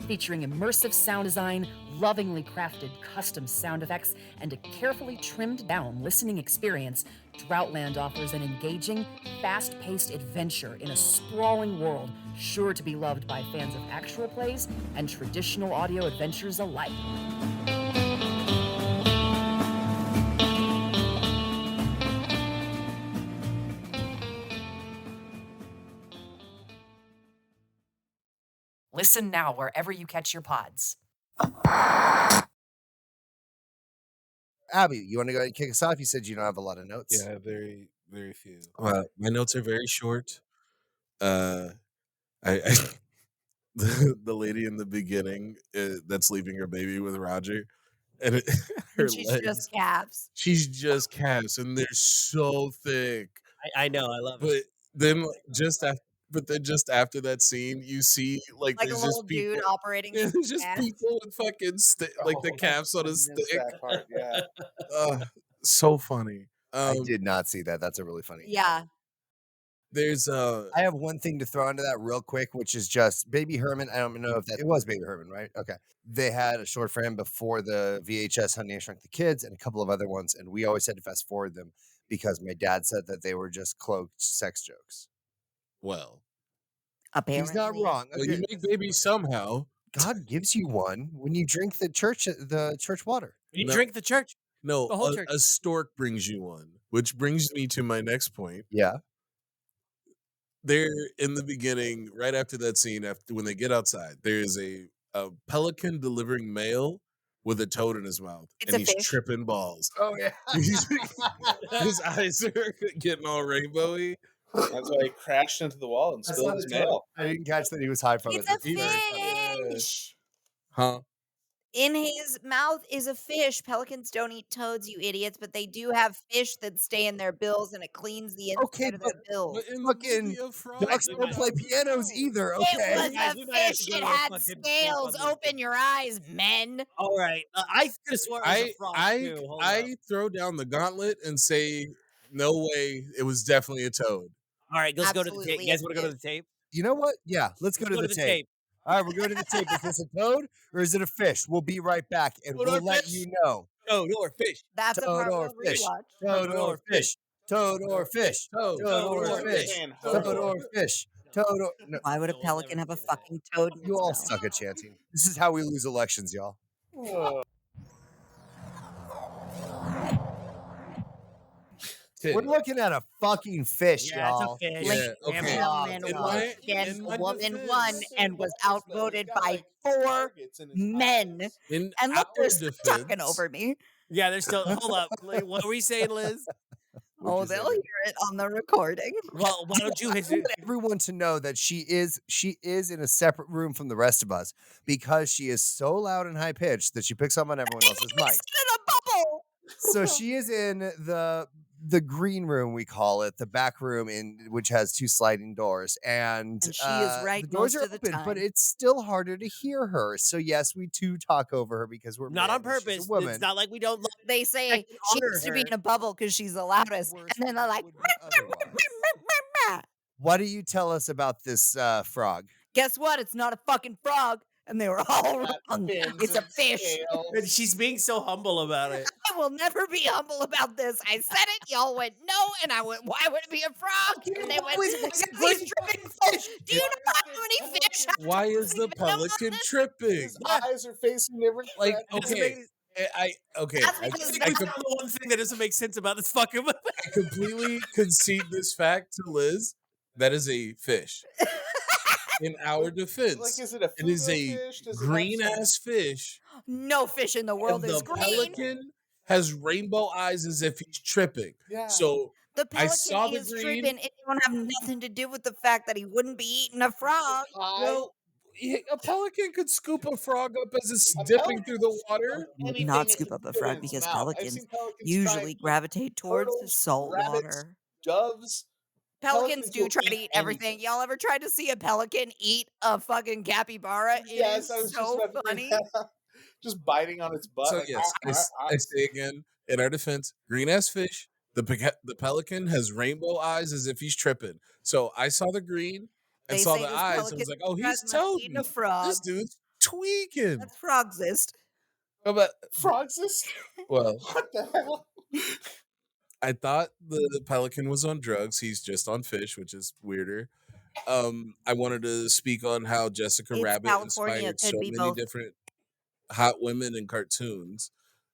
Featuring immersive sound design, lovingly crafted custom sound effects, and a carefully trimmed down listening experience, Droughtland offers an engaging, fast-paced adventure in a sprawling world sure to be loved by fans of actual plays and traditional audio adventures alike. Listen now wherever you catch your pods. Abby, you want to go ahead and kick us off? You said you don't have a lot of notes. Yeah, very, very few. My notes are very short. I the lady in the beginning that's leaving her baby with Roger, and her She's legs, just calves. she's just calves, and they're so thick. I know, I love it. But then, just after that scene, you see like Like a there's little just people. dude operating. Yeah, there's just calves. people with fucking like the calves on a stick. That part, yeah. So funny. I did not see that. That's a really funny. Yeah. There's I have one thing to throw into that real quick, which is just Baby Herman. I don't know if it was Baby Herman, right? Okay. They had a short for him before the VHS Honey, I Shrunk the Kids and a couple of other ones. And we always had to fast forward them because my dad said that they were just cloaked sex jokes. well, Apparently. He's not wrong. well, you make babies somehow. God gives you one when you drink the church water. You No. drink the church. No, The whole church. a stork brings you one, which brings me to my next point. Yeah. There in the beginning, right after that scene, after when they get outside, there is a pelican delivering mail with a toad in his mouth, It's and a he's fish. tripping balls. Oh yeah. His eyes are getting all rainbowy. That's why he crashed into the wall and spilled his mail. I didn't catch that he was high from It's it. a That's very funny. fish. Huh? In his mouth is a fish. Pelicans don't eat toads, you idiots, but they do have fish that stay in their bills and it cleans the inside Okay, of their bills. But in the Fucking movie of Frogs, Ducks they don't play have pianos no. either. It Okay. was Guys, a we might have to fish. go It to a had fucking scales. camp on this. Open your eyes, men. All right. I could have sworn it was a frog too. Hold up. I throw down the gauntlet and say, no way, it was definitely a toad. All right, let's go to the tape. Absolutely You guys it want to go to is. the tape? You know what? Yeah, let's go to the tape. All right, we're going to the tape. Is this a toad or is it a fish? We'll be right back and Toad we'll or let fish? you know. Toad or fish. That's a Toad part or we'll fish. rewatch. Toad or fish. Toad or fish. Toad. Toad or fish. Toad or fish. Toad or no. Why would a No, we'll pelican never have a do that. fucking toad? in You all its mouth? suck at chanting. This is how we lose elections, y'all. We're looking at a fucking fish, Yeah, y'all. it's a fish. Yeah, okay. Gentleman In was my- again in a my woman defense- won and was outvoted by 4 men. In And look, our they're still talking defense- over me. Yeah, they're still. Hold up. What were we saying, Liz? Oh, What'd you say, they'll Liz? hear it on the recording. Well, why don't you hit I want everyone to know that she is in a separate room from the rest of us because she is so loud and high pitched that she picks up on everyone else's mic. Sit in a bubble. So she is in the the green room, we call it, the back room, which has 2 sliding doors, and And she is right the doors most are of the open, but time. it's still harder to hear her. So yes, we do talk over her because we're Not men on and she's a purpose. woman. It's not like we don't love They say and she honor has to be her. in a bubble because she's the loudest. Worse And then they're than it like, would be otherwise. What do you tell us about this frog? guess what? It's not a fucking frog. And they were all Got wrong. fins It's a and fish. scales. And she's being so humble about it. I will never be humble about this. I said it. Y'all went no. And I went, why would it be a frog? And they went, "Somebody's tripping fish. Do you know how many fish have Why is the tripping on pelican this?" tripping? His eyes are facing different Like, directions. okay, okay, That's I, because I, That's the one thing that doesn't make sense about this fucking movie. I completely concede this fact to Liz. That is a fish. In our defense, Like, is it a it is fugu a fish? Does it have green some- ass fish, no fish in the world and is the green. pelican has rainbow eyes as if he's tripping. Yeah. So The I pelican saw the is green. tripping. It don't have nothing to do with the fact that he wouldn't be eating a frog. Well, a pelican could scoop a frog up as it's A dipping pelican through the will scoop water. up anything Not it scoop can up a fit in frog its because mouth. I've pelicans seen pelicans usually try and eat gravitate towards the turtles, salt rabbits, water. doves. Pelicans do will try to eat everything. Y'all ever tried to see a pelican eat a fucking capybara? It Yes, is I was just so about to bring funny. that up. Just biting on its butt. So like, yes, I say again, in our defense, green ass fish. The pelican has rainbow eyes as if he's tripping. So I saw the green and They saw say the this eyes. I pelican was like, oh, he's must have eaten a toting. frog. This dude's tweaking. That's frogzist. But Frogsist? well, What the hell? I thought the pelican was on drugs. He's just on fish, which is weirder. I wanted to speak on how Jessica It's Rabbit California. It inspired so could be many both. different hot women in cartoons.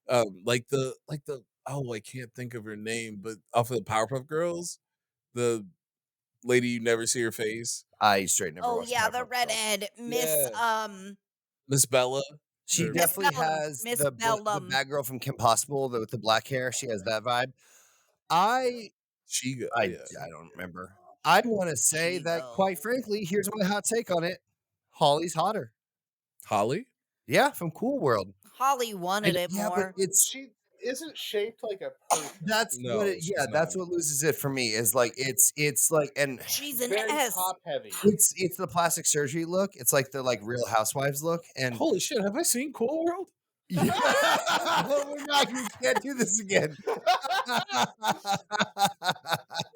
Like the oh, I can't think of her name, but off of the Powerpuff Girls, the lady you never see her face, I straight never Oh watched yeah, the Powerpuff Girls. redhead Miss Miss Bella. She or- Miss definitely Bellum. has Miss the Bellum. bad girl from Kim Possible with the black hair. She has that vibe. I yeah. don't remember. I want to say that, quite frankly, here's my hot take on it: Holly's hotter. Holly? Yeah, from Cool World. Holly wanted it Yeah, more. but it's She isn't shaped like a person. that's No, what it, she's yeah, that's not. what loses it for me. Is like it's like, and She's an Very S. top heavy. it's the plastic surgery look. It's like the Real Housewives look, and Holy shit, have I seen Cool World? yeah. We're not. We can't do this again.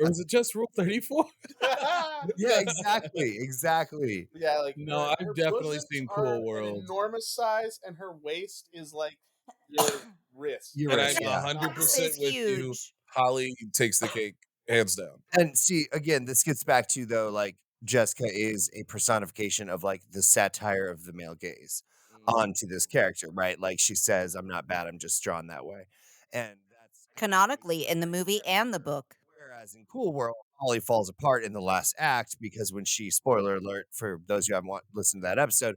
Or was it just Rule 34? Yeah, exactly. Yeah, like No, I've her definitely bosoms seen are Cool an World. enormous size, and her waist is like your wrist. Your And wrist, I'm yeah. 100% It's with you. huge. Holly takes the cake, hands down. And see, again, this gets back to, though, like, Jessica is a personification of like the satire of the male gaze onto this character, right? Like she says, "I'm not bad, I'm just drawn that way," and that's Canonically in the movie and the book. whereas in Cool World, Holly falls apart in the last act because when she, spoiler alert for those who haven't listened to that episode,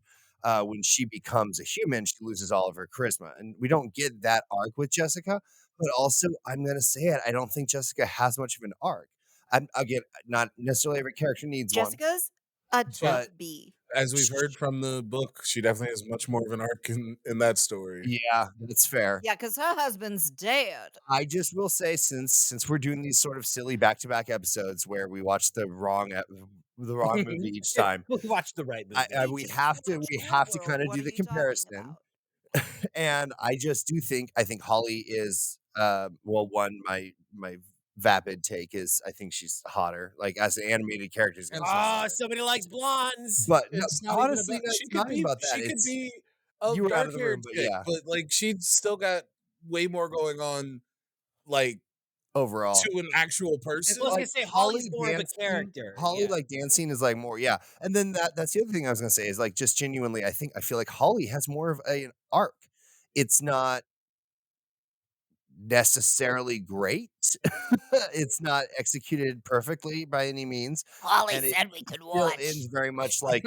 when she becomes a human, she loses all of her charisma, and we don't get that arc with Jessica. But also, I'm gonna say it, I don't think Jessica has much of an arc. I'm again, not necessarily every character needs one. Jessica's a But- B. As we've heard from the book, she definitely has much more of an arc in that story. Yeah, that's fair. Yeah, because her husband's dead. I just will say, since we're doing these sort of silly back-to-back episodes where we watch the wrong movie each time, We watched the right movie. we have to kind of do the comparison. And I just do think I think Holly is well, one, my vapid take is I think she's hotter, like as an animated character. she's gonna be Oh, hotter. somebody likes blondes. But no, It's not even honestly, about- that's she not could be about that. She could It's- be a you were out of the dark-haired room, but chick, yeah. but like she's still got way more going on, like overall. to an actual person. I was Like, gonna say Holly Holly's more of a dancing- character. Holly yeah. like dancing is like more, yeah. And then that's the other thing I was gonna say is like just genuinely, I feel like Holly has more of an arc. It's not necessarily great. It's not executed perfectly by any means. Holly And it said we could Still watch. ends very much like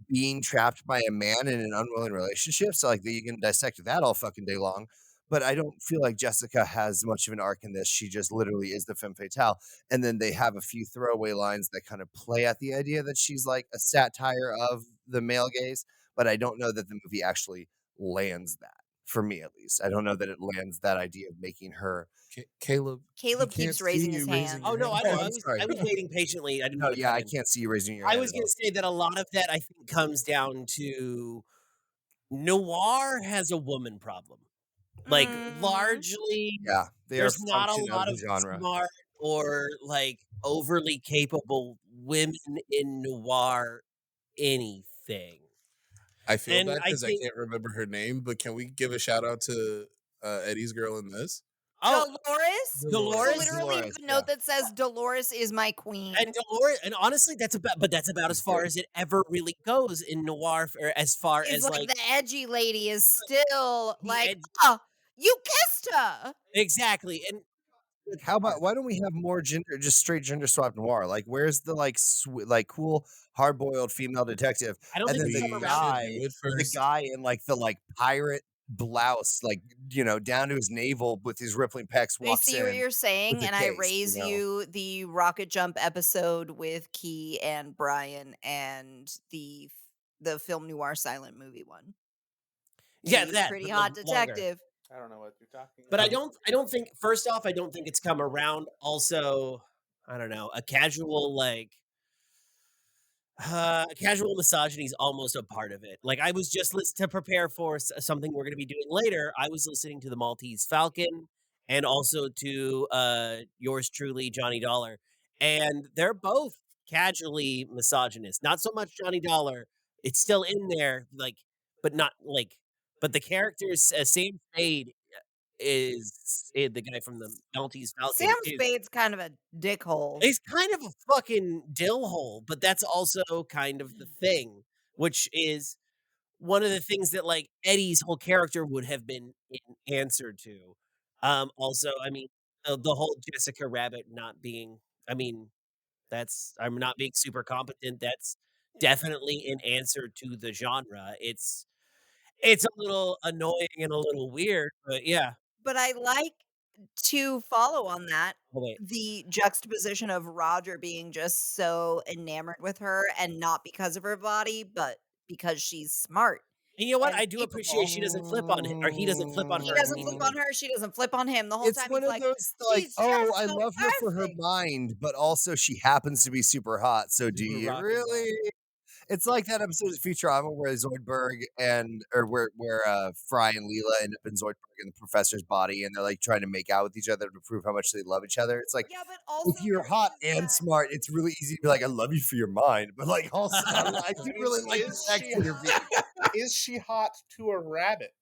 being trapped by a man in an unwilling relationship. So like you can dissect that all fucking day long. But I don't feel like Jessica has much of an arc in this. She just literally is the femme fatale. And then they have a few throwaway lines that kind of play at the idea that she's like a satire of the male gaze. But I don't know that the movie actually lands that. for me at least. I don't know that it lands that idea of making her. Caleb, Caleb he can't keeps see raising you his raising hand. your Oh no, hand. Oh, I'm sorry. I was waiting patiently. I didn't No, want to yeah, cut I in. can't see you raising your I hand was at going all. to say that a lot of that I think comes down to noir has a woman problem. Like largely, Yeah, they are a there's not a function of lot the of genre. smart or like overly capable women in noir anything. I feel And bad I because I think can't remember her name, but can we give a shout out to Eddie's girl in this? oh Dolores? Dolores Literally have Dolores, a note that says Dolores is my queen. and Dolores, and honestly, that's about as far as it ever really goes in noir. Or as far Is as like the edgy lady is still the like, edge, oh, you kissed her. exactly, and How about why don't we have more gender, just straight gender swap noir? Like, where's the like like cool hard boiled female detective, I don't and think then it's the come We around. should guy, do it the first. guy in like the like pirate blouse, like down to his navel with his rippling pecs, I walks see what in you're with saying, a and I case. raise you the Rocket Jump episode with Key and Brian and the film noir silent movie one. Yeah, Key's that pretty but hot longer. detective. I don't know what you're talking But about. I don't think. First off, I don't think it's come around. Also, I don't know. A casual casual misogyny is almost a part of it. Like I was just to prepare for something we're going to be doing later. I was listening to the Maltese Falcon and also to yours truly, Johnny Dollar, and they're both casually misogynist. Not so much Johnny Dollar. It's still in there, like, but not like. But the characters, Sam Spade is the guy from the Maltese Falcon. Sam Spade's kind of a dickhole. He's kind of a fucking dill hole, but that's also kind of the thing, which is one of the things that like Eddie's whole character would have been in answer to. Also, I mean, the whole Jessica Rabbit not being, I mean, that's I'm not being super competent. That's definitely an answer to the genre. It's a little annoying and a little weird, but yeah. But I like to follow on that Oh, wait. the juxtaposition of Roger being just so enamored with her and not because of her body, but because she's smart. And you know what? and I do appreciate she doesn't flip on him, or he doesn't flip on He her. doesn't flip on her, she doesn't flip on him. The whole It's time one he's of like, those like, she's oh, just I so love her for her perfect. mind, but also she happens to be super hot. So do Super you rock and really? It's like that episode of Futurama where Zoidberg or where Fry and Leela end up in Zoidberg and the professor's body, and they're like trying to make out with each other to prove how much they love each other. It's like Yeah, but also if you're there hot is and that- smart, it's really easy to be like, I love you for your mind, but like also I do really like the Is sex she interview. Is she hot to a rabbit?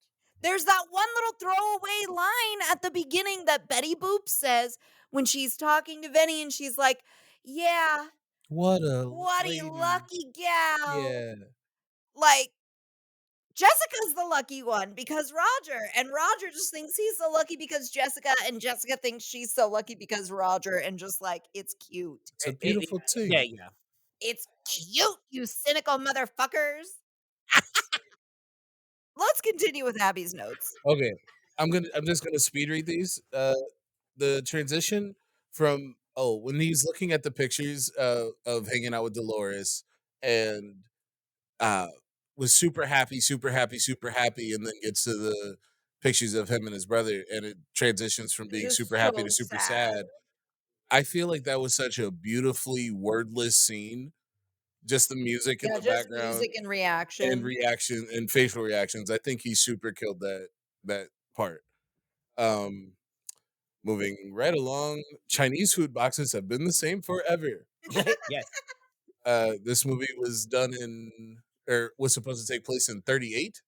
There's that one little throwaway line at the beginning that Betty Boop says when she's talking to Vinny, and she's like, yeah, What a what a lady. lucky gal. Yeah. Like, Jessica's the lucky one because and Roger just thinks he's so lucky because Jessica, and Jessica thinks she's so lucky because Roger, and just like, it's cute. It's a beautiful team. Yeah, yeah. It's cute, you cynical motherfuckers. Let's continue with Abby's notes. Okay. I'm just gonna speed read these. The transition from when he's looking at the pictures of hanging out with Dolores and uh was super happy, super happy, super happy, and then gets to the pictures of him and his brother, and it transitions from being Just super happy so to super sad. sad. I feel like that was such a beautifully wordless scene. Just the music in Yeah, the just background music and reaction. and reaction and facial reactions. I think he super killed that part. Um Moving right along, Chinese food boxes have been the same forever. Yes. This movie was done or was supposed to take place in 38.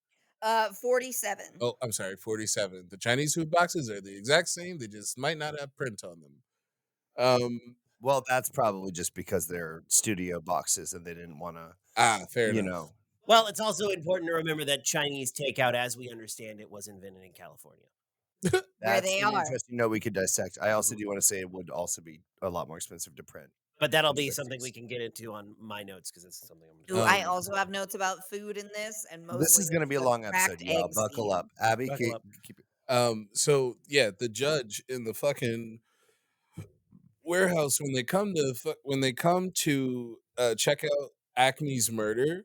47. Oh, I'm sorry, 47. The Chinese food boxes are the exact same. They just might not have print on them. Well, that's probably just because they're studio boxes and they didn't want to, Fair you enough. know. Well, it's also important to remember that Chinese takeout, as we understand it, was invented in California. That's they an are. interesting note we could dissect. I also do want to say it would also be a lot more expensive to print. But that'll in be the something 50s. we can get into on my notes because it's something I'm Ooh, gonna I also have notes about food in this, and mostly This is going to be a the long cracked episode, y'all. egg Buckle scene. up. Abby, Buckle up. keep it. So yeah, the judge in the fucking warehouse when they come to check out Acme's murder,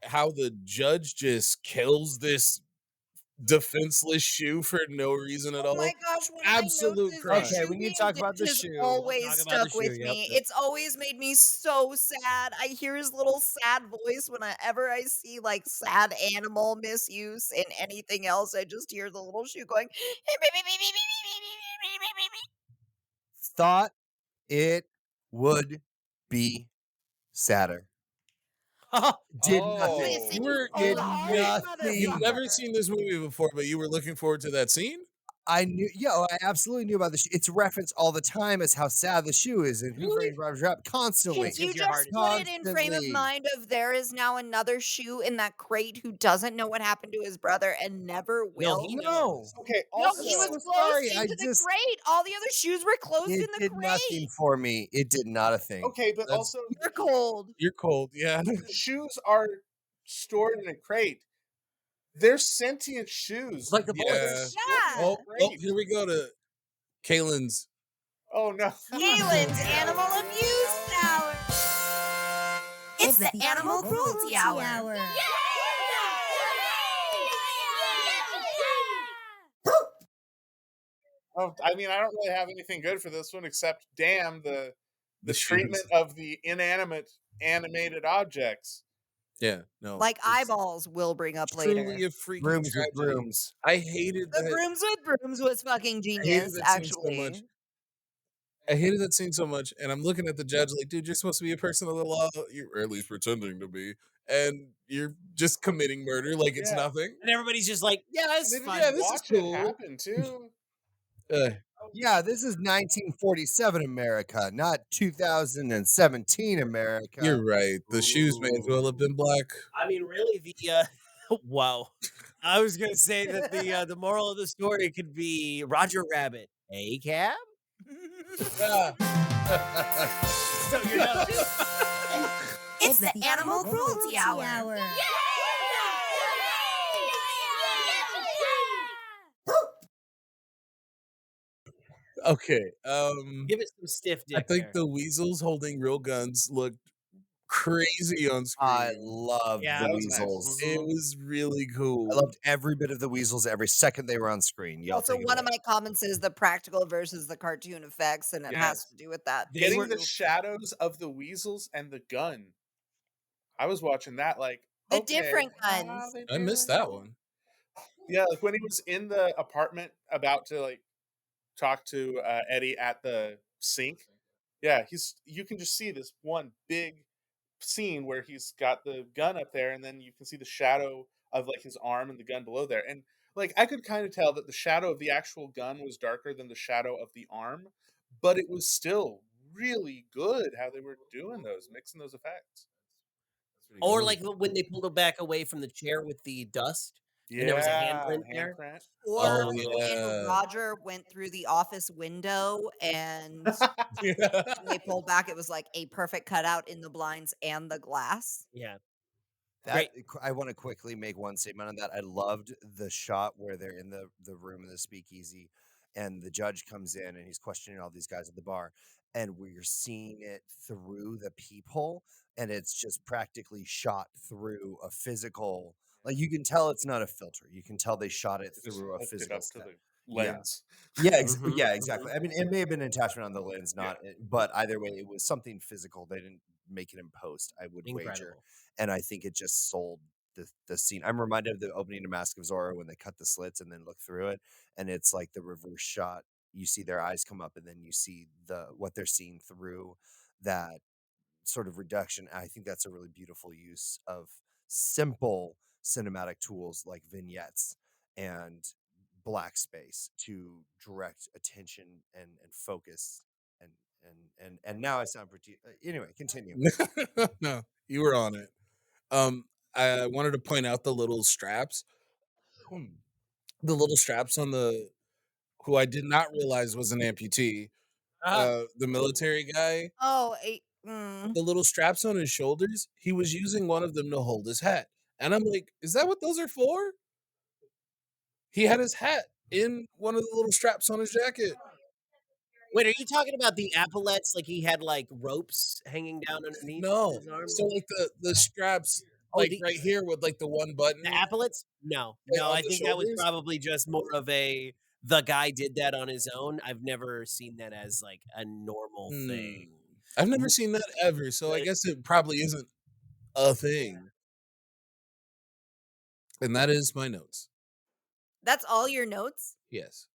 how the judge just kills this defenseless shoe for no reason at Oh all. my gosh, when Absolute I noticed crime. the Okay, shoe we need being to talk ditched about the has shoe. always Talk about the stuck with shoe, yep, me. yep. It's always made me so sad. I hear his little sad voice whenever I see like sad animal misuse in anything else. I just hear the little shoe going. Thought it would be sadder. Did nothing. Listen, You you were Did cold-hearted nothing. You've never motherfucker. seen this movie before, but you were looking forward to that scene? I knew, I absolutely knew about the shoe. It's referenced all the time as how sad the shoe is, and Who Really? Framed Roger Rabbit constantly. If you Gives your heart just a put it in frame of Constantly. mind of there is now another shoe in that crate who doesn't know what happened to his brother and never will. he No, knows. Okay, No, also, he was so closed sorry, I into the just- crate. All the other shoes were closed it in the did nothing crate. for me. It did not a thing. okay, but That's- also You're cold. You're cold, yeah. the shoes are stored in a crate. They're sentient shoes. Like the Yeah. bullets. Yeah. Oh, here we go to Kaylin's. Oh no. Galen's Animal Abuse Hour. It's the Animal Cruelty Hour. Oh, I mean, I don't really have anything good for this one except, damn, the The treatment shoes. of the inanimate animated objects. Yeah, no. Like it's eyeballs will bring up later. Truly a freaking Brooms with tragedy. brooms. I hated The that. Brooms with Brooms was fucking hated genius, that scene so actually. much. I hated that scene so much, and I'm looking at the judge like, dude, you're supposed to be a person of the law, or at least pretending to be, and you're just committing murder like it's Yeah. nothing. And everybody's just like, yeah, They it's didn't fine. Yeah, this is watch cool. it happen too. Yeah, this is 1947 America, not 2017 America. You're right. The shoes may as well have been black. I mean, really, the wow. I was gonna say that the moral of the story could be Roger Rabbit, a cab. So you're not. It's the Animal Cruelty Hour. Okay. Give it some stiff dick. I think there. the weasels holding real guns looked crazy on screen. I love Yeah, the that was nice. weasels. It was really cool. I loved every bit of the weasels every second they were on screen. Y'all Also, take it one of away. my comments is the practical versus the cartoon effects, and it Yeah. has to do with that. They Getting were- the shadows of the weasels and the gun. I was watching that like The okay, different how guns. they I missed doing? that one. Yeah, like when he was in the apartment about to like talk to Eddie at the sink. Yeah, you can just see this one big scene where he's got the gun up there, and then you can see the shadow of like his arm and the gun below there. And like I could kind of tell that the shadow of the actual gun was darker than the shadow of the arm, but it was still really good how they were doing those, mixing those effects. Or like when they pulled it back away from the chair with the dust. And there was a handprint there? handprint. Or Oh, when yeah. Roger went through the office window and Yeah. when they pulled back, it was like a perfect cutout in the blinds and the glass. Yeah. That I want to quickly make one statement on that. I loved the shot where they're in the room in the speakeasy, and the judge comes in and he's questioning all these guys at the bar, and we're seeing it through the peephole, and it's just practically shot through a physical. Like you can tell it's not a filter. You can tell they shot it Just through a hooked it physical up to step. the lens. Yeah, Mhm, yeah, exactly. I mean, it may have been an attachment on the lens, Yeah. not, but either way, it was something physical. They didn't make it in post. I would wager, Incredible. and I think it just sold the scene. I'm reminded of the opening to Mask of Zorro when they cut the slits and then look through it, and it's like the reverse shot. You see their eyes come up, and then you see what they're seeing through that sort of reduction. I think that's a really beautiful use of simple cinematic tools like vignettes and black space to direct attention and focus and now I sound pretty anyway continue. No, you were on it. I wanted to point out the little straps. The little straps on who I did not realize was an amputee. The military guy, Oh, the little straps on his shoulders, he was using one of them to hold his hat. And I'm like, is that what those are for? He had his hat in one of the little straps on his jacket. Wait, are you talking about the epaulets? Like he had like ropes hanging down underneath No. his arm? So like the straps like right here with like the one button. The epaulets? No, Yeah, no. on I the think that was shoulders? probably just more of the guy did that on his own. I've never seen that as like a normal thing. I've never seen that ever, so I guess it probably isn't a thing. And that is my notes. That's all your notes? Yes.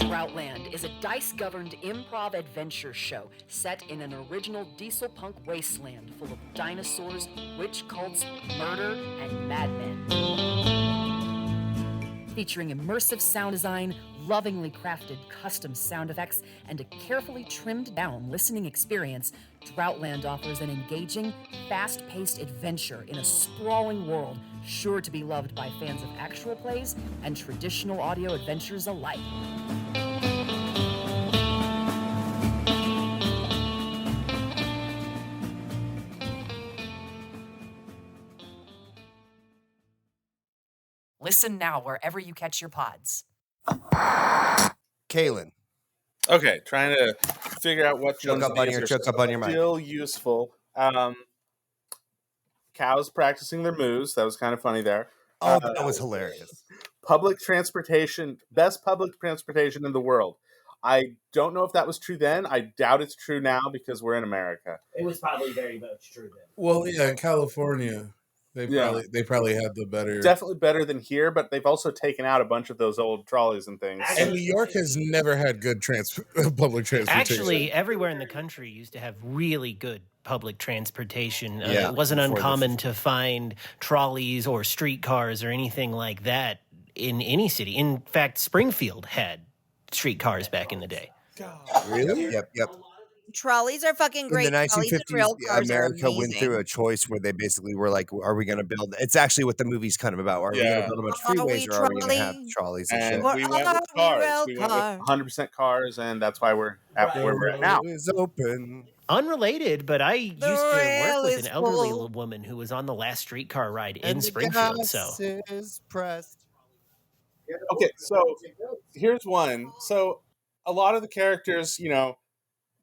Droughtland is a dice-governed improv adventure show set in an original diesel punk wasteland full of dinosaurs, witch cults, murder, and madmen. Featuring immersive sound design, lovingly crafted custom sound effects, and a carefully trimmed down listening experience, Droughtland offers an engaging, fast-paced adventure in a sprawling world sure to be loved by fans of actual plays and traditional audio adventures alike. Listen now wherever you catch your pods. Kaylin. Okay, trying to figure out what Choke up on your mic. Still useful. Cows practicing their moves. That was kind of funny there. Oh, that was hilarious. Public transportation, best public transportation in the world. I don't know if that was true then. I doubt it's true now because we're in America. It was probably very much true then. Well, yeah, in California, they probably had the better. Definitely better than here, but they've also taken out a bunch of those old trolleys and things. And New York has never had good public transportation. Actually, everywhere in the country used to have really good public transportation. Yeah, it wasn't before uncommon to find trolleys or streetcars or anything like that in any city. In fact, Springfield had streetcars back in the day. Really? Yep. Trolleys are fucking great. In the Trolleys and 1950s, rail cars are America went amazing. through a choice where they basically were like, are we going to build... It's actually what the movie's kind of about. Are we going to build a bunch of freeways or are we going to have trolleys and shit? We went with cars. We went with 100% cars, and that's why we're at where we're at now. It's open. Unrelated, but I used to rail work with is an elderly full. woman who was on the last streetcar ride And in the Springfield. gas So is pressed. Okay, so here's one. So a lot of the characters,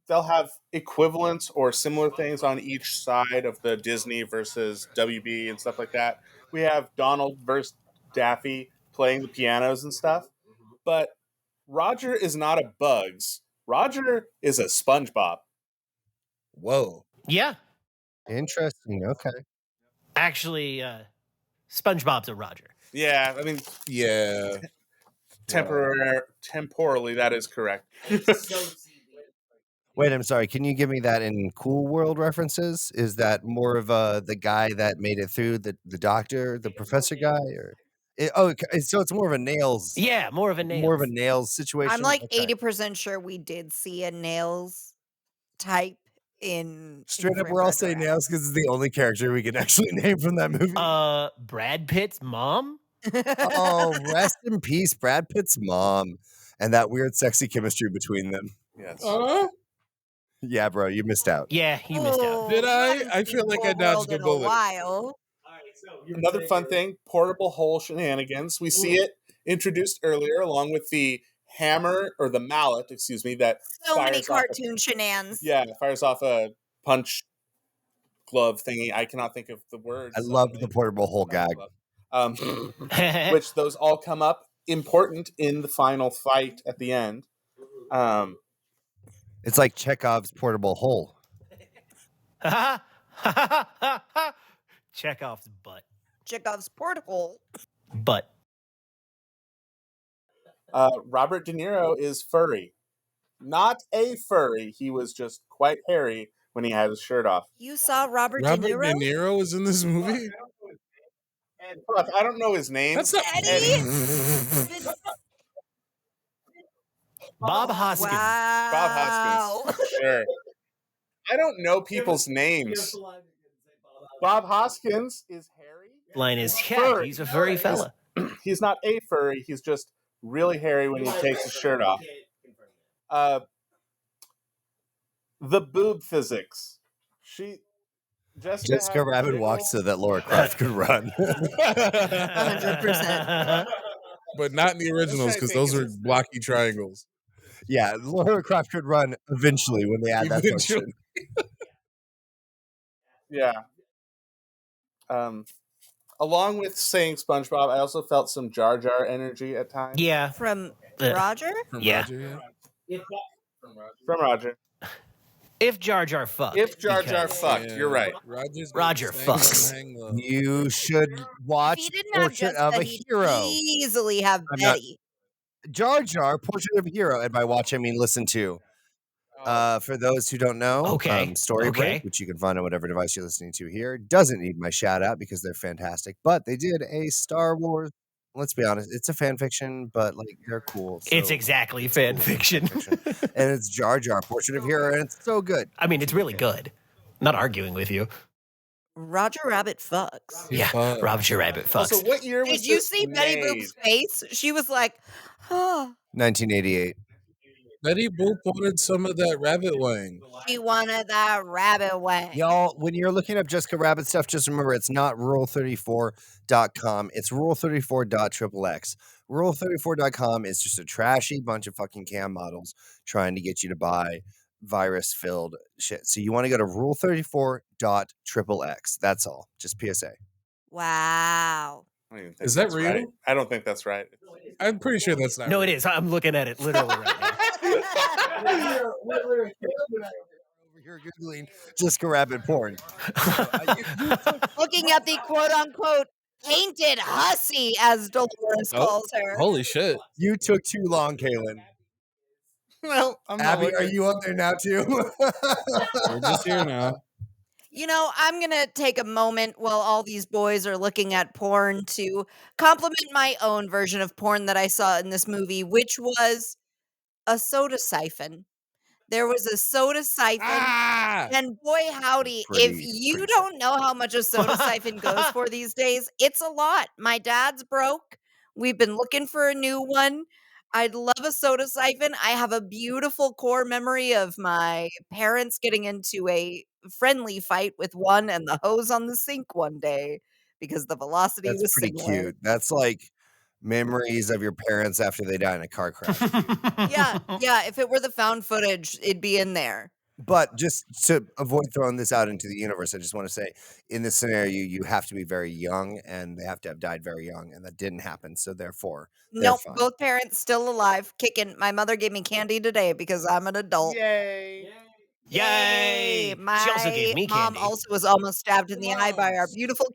they'll have equivalents or similar things on each side of the Disney versus WB and stuff like that. We have Donald versus Daffy playing the pianos and stuff. But Roger is not a Bugs. Roger is a SpongeBob. Whoa. yeah, Interesting. Okay. actually, SpongeBob's a Roger. Yeah, I mean, Yeah. temporally, that is correct. Wait, I'm sorry. Can you give me that in Cool World references? Is that more of the guy that made it through, the doctor, the professor guy, or so it's more of a Nails? Yeah, more of a Nails situation. I'm like Okay. 80% sure we did see a Nails type in Straight up, Frame we're all Roger saying Rabbit. Nails because it's the only character we can actually name from that movie. Brad Pitt's mom. Oh, rest in peace, Brad Pitt's mom, and that weird, sexy chemistry between them. Yes. Yeah, bro, you missed out. Yeah, you missed out. Did we I? haven't I seen feel like I Cool World dodged a in bullet. while. Another fun thing, portable hole shenanigans. We see it introduced earlier along with the hammer or the mallet, excuse me, that So many fires off cartoon shenanigans. fires off a punch glove thingy. I cannot think of the words. I loved the portable hole gag. Which those all come up important in the final fight at the end. It's like Chekhov's portable hole. Chekhov's butt. Chekhov's porthole. Butt. Robert De Niro is furry. Not a furry. He was just quite hairy when he had his shirt off. You saw Robert De Robert Niro? De Niro was in this movie? Fuck, I don't know his name. That's not Eddie? Bob Hoskins. Wow. Bob Hoskins. Sure. I don't know people's names. Bob Hoskins is hairy. Line is, yeah, Furry. he's a furry fella. He's not a furry. He's just really hairy when he takes his shirt off. The boob physics. Jessica Jessica had Rabbit jiggle. walked so that Laura Croft could run. 100%. But not in the originals because trying to those think, are is it- blocky triangles. Yeah, Laura Croft could run eventually when they add that Eventually. function. Yeah. Along with saying SpongeBob, I also felt some Jar Jar energy at times. Yeah. From Uh, Roger? From Yeah. Roger, yeah. From Roger. If Jar Jar fucked. If Jar Jar because- fucked, you're right. Roger fucks. You should If watch he didn't have Portrait of Jessica, a he'd Hero. easily have I'm not- Betty. Jar Jar, Portrait of a Hero, and by watch I mean listen to. For those who don't know, Okay, Story okay. Break, which you can find on whatever device you're listening to here, doesn't need my shout out because they're fantastic. But they did a Star Wars. Let's be honest, it's a fan fiction, but like they're cool. It's so exactly it's fan cool as fiction. and it's Jar Jar, Portrait of a Hero, and it's so good. I mean, it's really good. Not arguing with you. Roger Rabbit fucks. He Yeah, fucks. Roger Rabbit fucks. Also, what year was Did you this see Betty made? Boop's face? She was like, oh, 1988. Betty Boop wanted some of that rabbit wang. she wanted that rabbit wang. Y'all, when you're looking up Jessica Rabbit stuff, just remember it's not rural34.com. It's rural34.xxx. Rural34.com is just a trashy bunch of fucking cam models trying to get you to buy virus-filled shit. So you want to go to rural34.xxx. That's all. Just PSA. Wow. I don't even think Is that that's real? right. I don't think that's right. I'm pretty sure that's not No, real. it is. I'm looking at it literally right now. Over here Googling Jessica Rabbit porn. Looking at the quote unquote painted hussy, as Dolores Oh, calls her. Holy shit. You took too long, Kaylin. Well, I'm not Abby, are looking. you on there now too? We're just here now. You know, I'm going to take a moment while all these boys are looking at porn to compliment my own version of porn that I saw in this movie, which was a soda siphon. There was a soda siphon. Ah! And boy, howdy, if Pretty you don't know how much a soda siphon goes for these days, it's a lot. My dad's broke. We've been looking for a new one. I'd love a soda siphon. I have a beautiful core memory of my parents getting into a friendly fight with one and the hose on the sink one day because the velocity That's was pretty similar. cute. That's like memories of your parents after they die in a car crash. Yeah, yeah. If it were the found footage, it'd be in there. But just to avoid throwing this out into the universe, I just want to say in this scenario, you have to be very young and they have to have died very young. And that didn't happen. So therefore, they're Nope, fine. both parents still alive, kicking. My mother gave me candy today because I'm an adult. Yay. Yay! My She also gave me mom candy. also was almost stabbed in the eye by our beautiful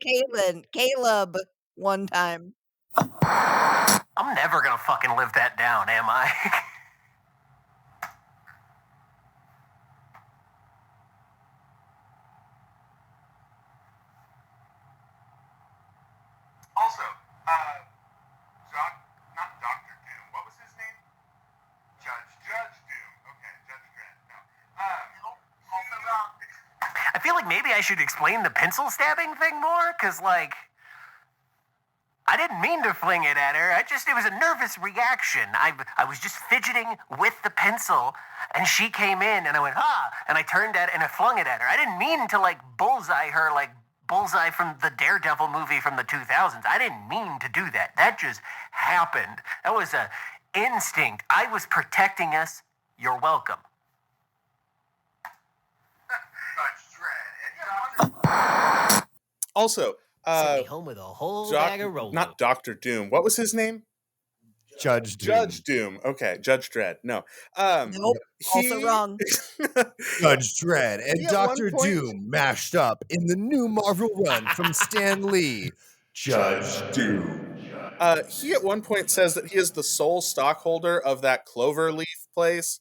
Caleb one time. I'm never gonna fucking live that down, am I? Also, not Dr. Doom. What was his name? Judge Doom. Okay, Judge Dredd. No. Also wrong. I feel like maybe I should explain the pencil stabbing thing more, because, like, I didn't mean to fling it at her. It was a nervous reaction. I was just fidgeting with the pencil, and she came in, and I went, and I turned at it, and I flung it at her. I didn't mean to, like, bullseye her, like Bullseye from the Daredevil movie from the 2000s. I didn't mean to do that. That just happened. That was a instinct. I was protecting us. You're welcome. Judge Dredd. And Also, Send me home with a whole bag of Rolo. not Dr. Doom. What was his name? Judge Doom. Judge Doom. Okay, Judge Dredd. No. Nope, also wrong. Judge Dredd and He at one Dr. point- Doom mashed up in the new Marvel run from Stan Lee. Judge Doom. He at one point says that he is the sole stockholder of that Cloverleaf place.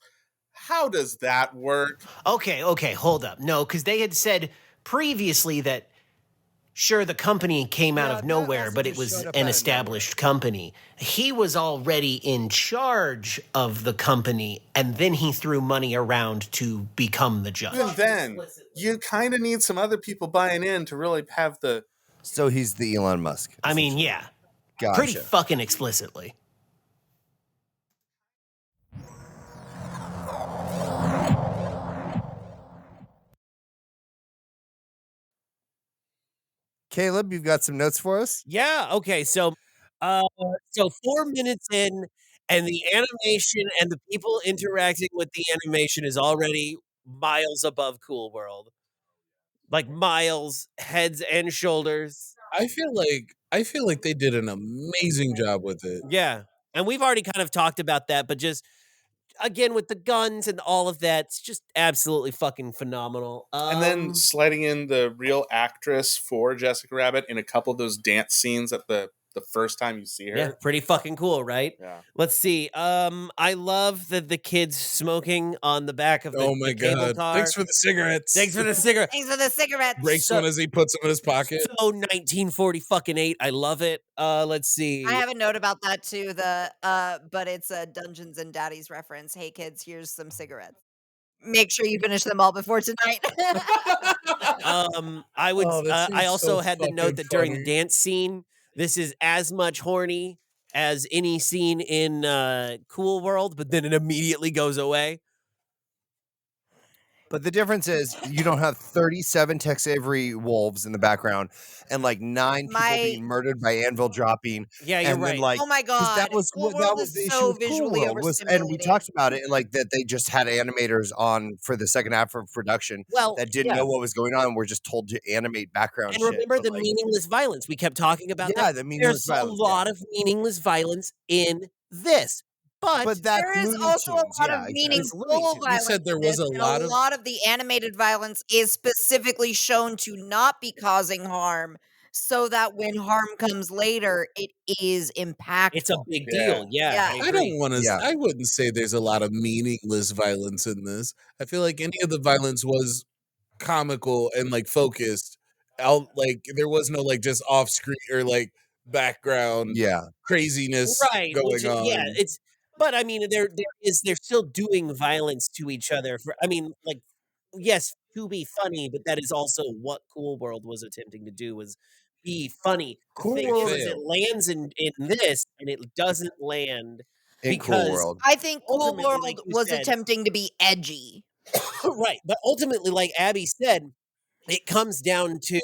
How does that work? Okay, hold up. No, because they had said previously that, sure, the company came out Yeah, of that nowhere, but message it was showed up an out of established company. He was already in charge of the company, and then he threw money around to become the judge. Even then, you kind of need some other people buying in to really have the... So he's the Elon Musk. I mean, yeah, Gotcha. pretty fucking explicitly. Caleb, you've got some notes for us? Yeah. Okay. So 4 minutes in, and the animation and the people interacting with the animation is already miles above Cool World. Like miles, heads and shoulders. I feel like they did an amazing job with it. Yeah. And we've already kind of talked about that, but just again with the guns and all of that, it's just absolutely fucking phenomenal. And then sliding in the real actress for Jessica Rabbit in a couple of those dance scenes at the first time you see her. Yeah, pretty fucking cool, right? Yeah. Let's see. I love the kids smoking on the back of the, Oh my the cable god! car. Thanks for the cigarettes. Thanks for the cigarette. Thanks for the cigarettes. Breaks So- one as he puts them in his pocket. So 1940 fucking 8. I love it. Let's see. I have a note about that too. But it's a Dungeons and Daddies reference. Hey kids, here's some cigarettes. Make sure you finish them all before tonight. I would. Oh, that I seems also so had the note fucking that during the funny. dance scene, this is as much horny as any scene in Cool World, but then it immediately goes away. But the difference is you don't have 37 Tex Avery wolves in the background and like 9 people being murdered by anvil dropping. Yeah, you're and right. then like Oh my 'cause god. that was Cool that World was is the issue so with Cool visually World was, and we overstimulating. talked about it like that they just had animators on for the second half of production Well, that didn't yeah. know what was going on and were just told to animate background And shit. remember but, the like, meaningless violence. We kept talking about yeah, that. the meaningless There's violence. a lot of meaningless violence in this. But that's There is Looney also a Tunes, lot yeah, of exactly. meaningful Looney Tunes. violence. You said there in was this, a and lot a of- lot of the animated violence is specifically shown to not be causing harm, so that when harm comes later, it is impactful. It's a big Yeah. deal. Yeah, Yeah. I I agree. don't want to. Yeah. I wouldn't say there's a lot of meaningless violence in this. I feel like any of the violence was comical and like focused. Like there was no like just off screen or like background Yeah. craziness Right. going Which, on. yeah, but I mean, they're still doing violence to each other. I mean, like, yes, to be funny, but that is also what Cool World was attempting to do, was be funny. The Cool thing World is it lands in this, and it doesn't land in Cool because World. I think Cool ultimately, World like you was said- attempting to be edgy. right. But ultimately, like Abby said, it comes down to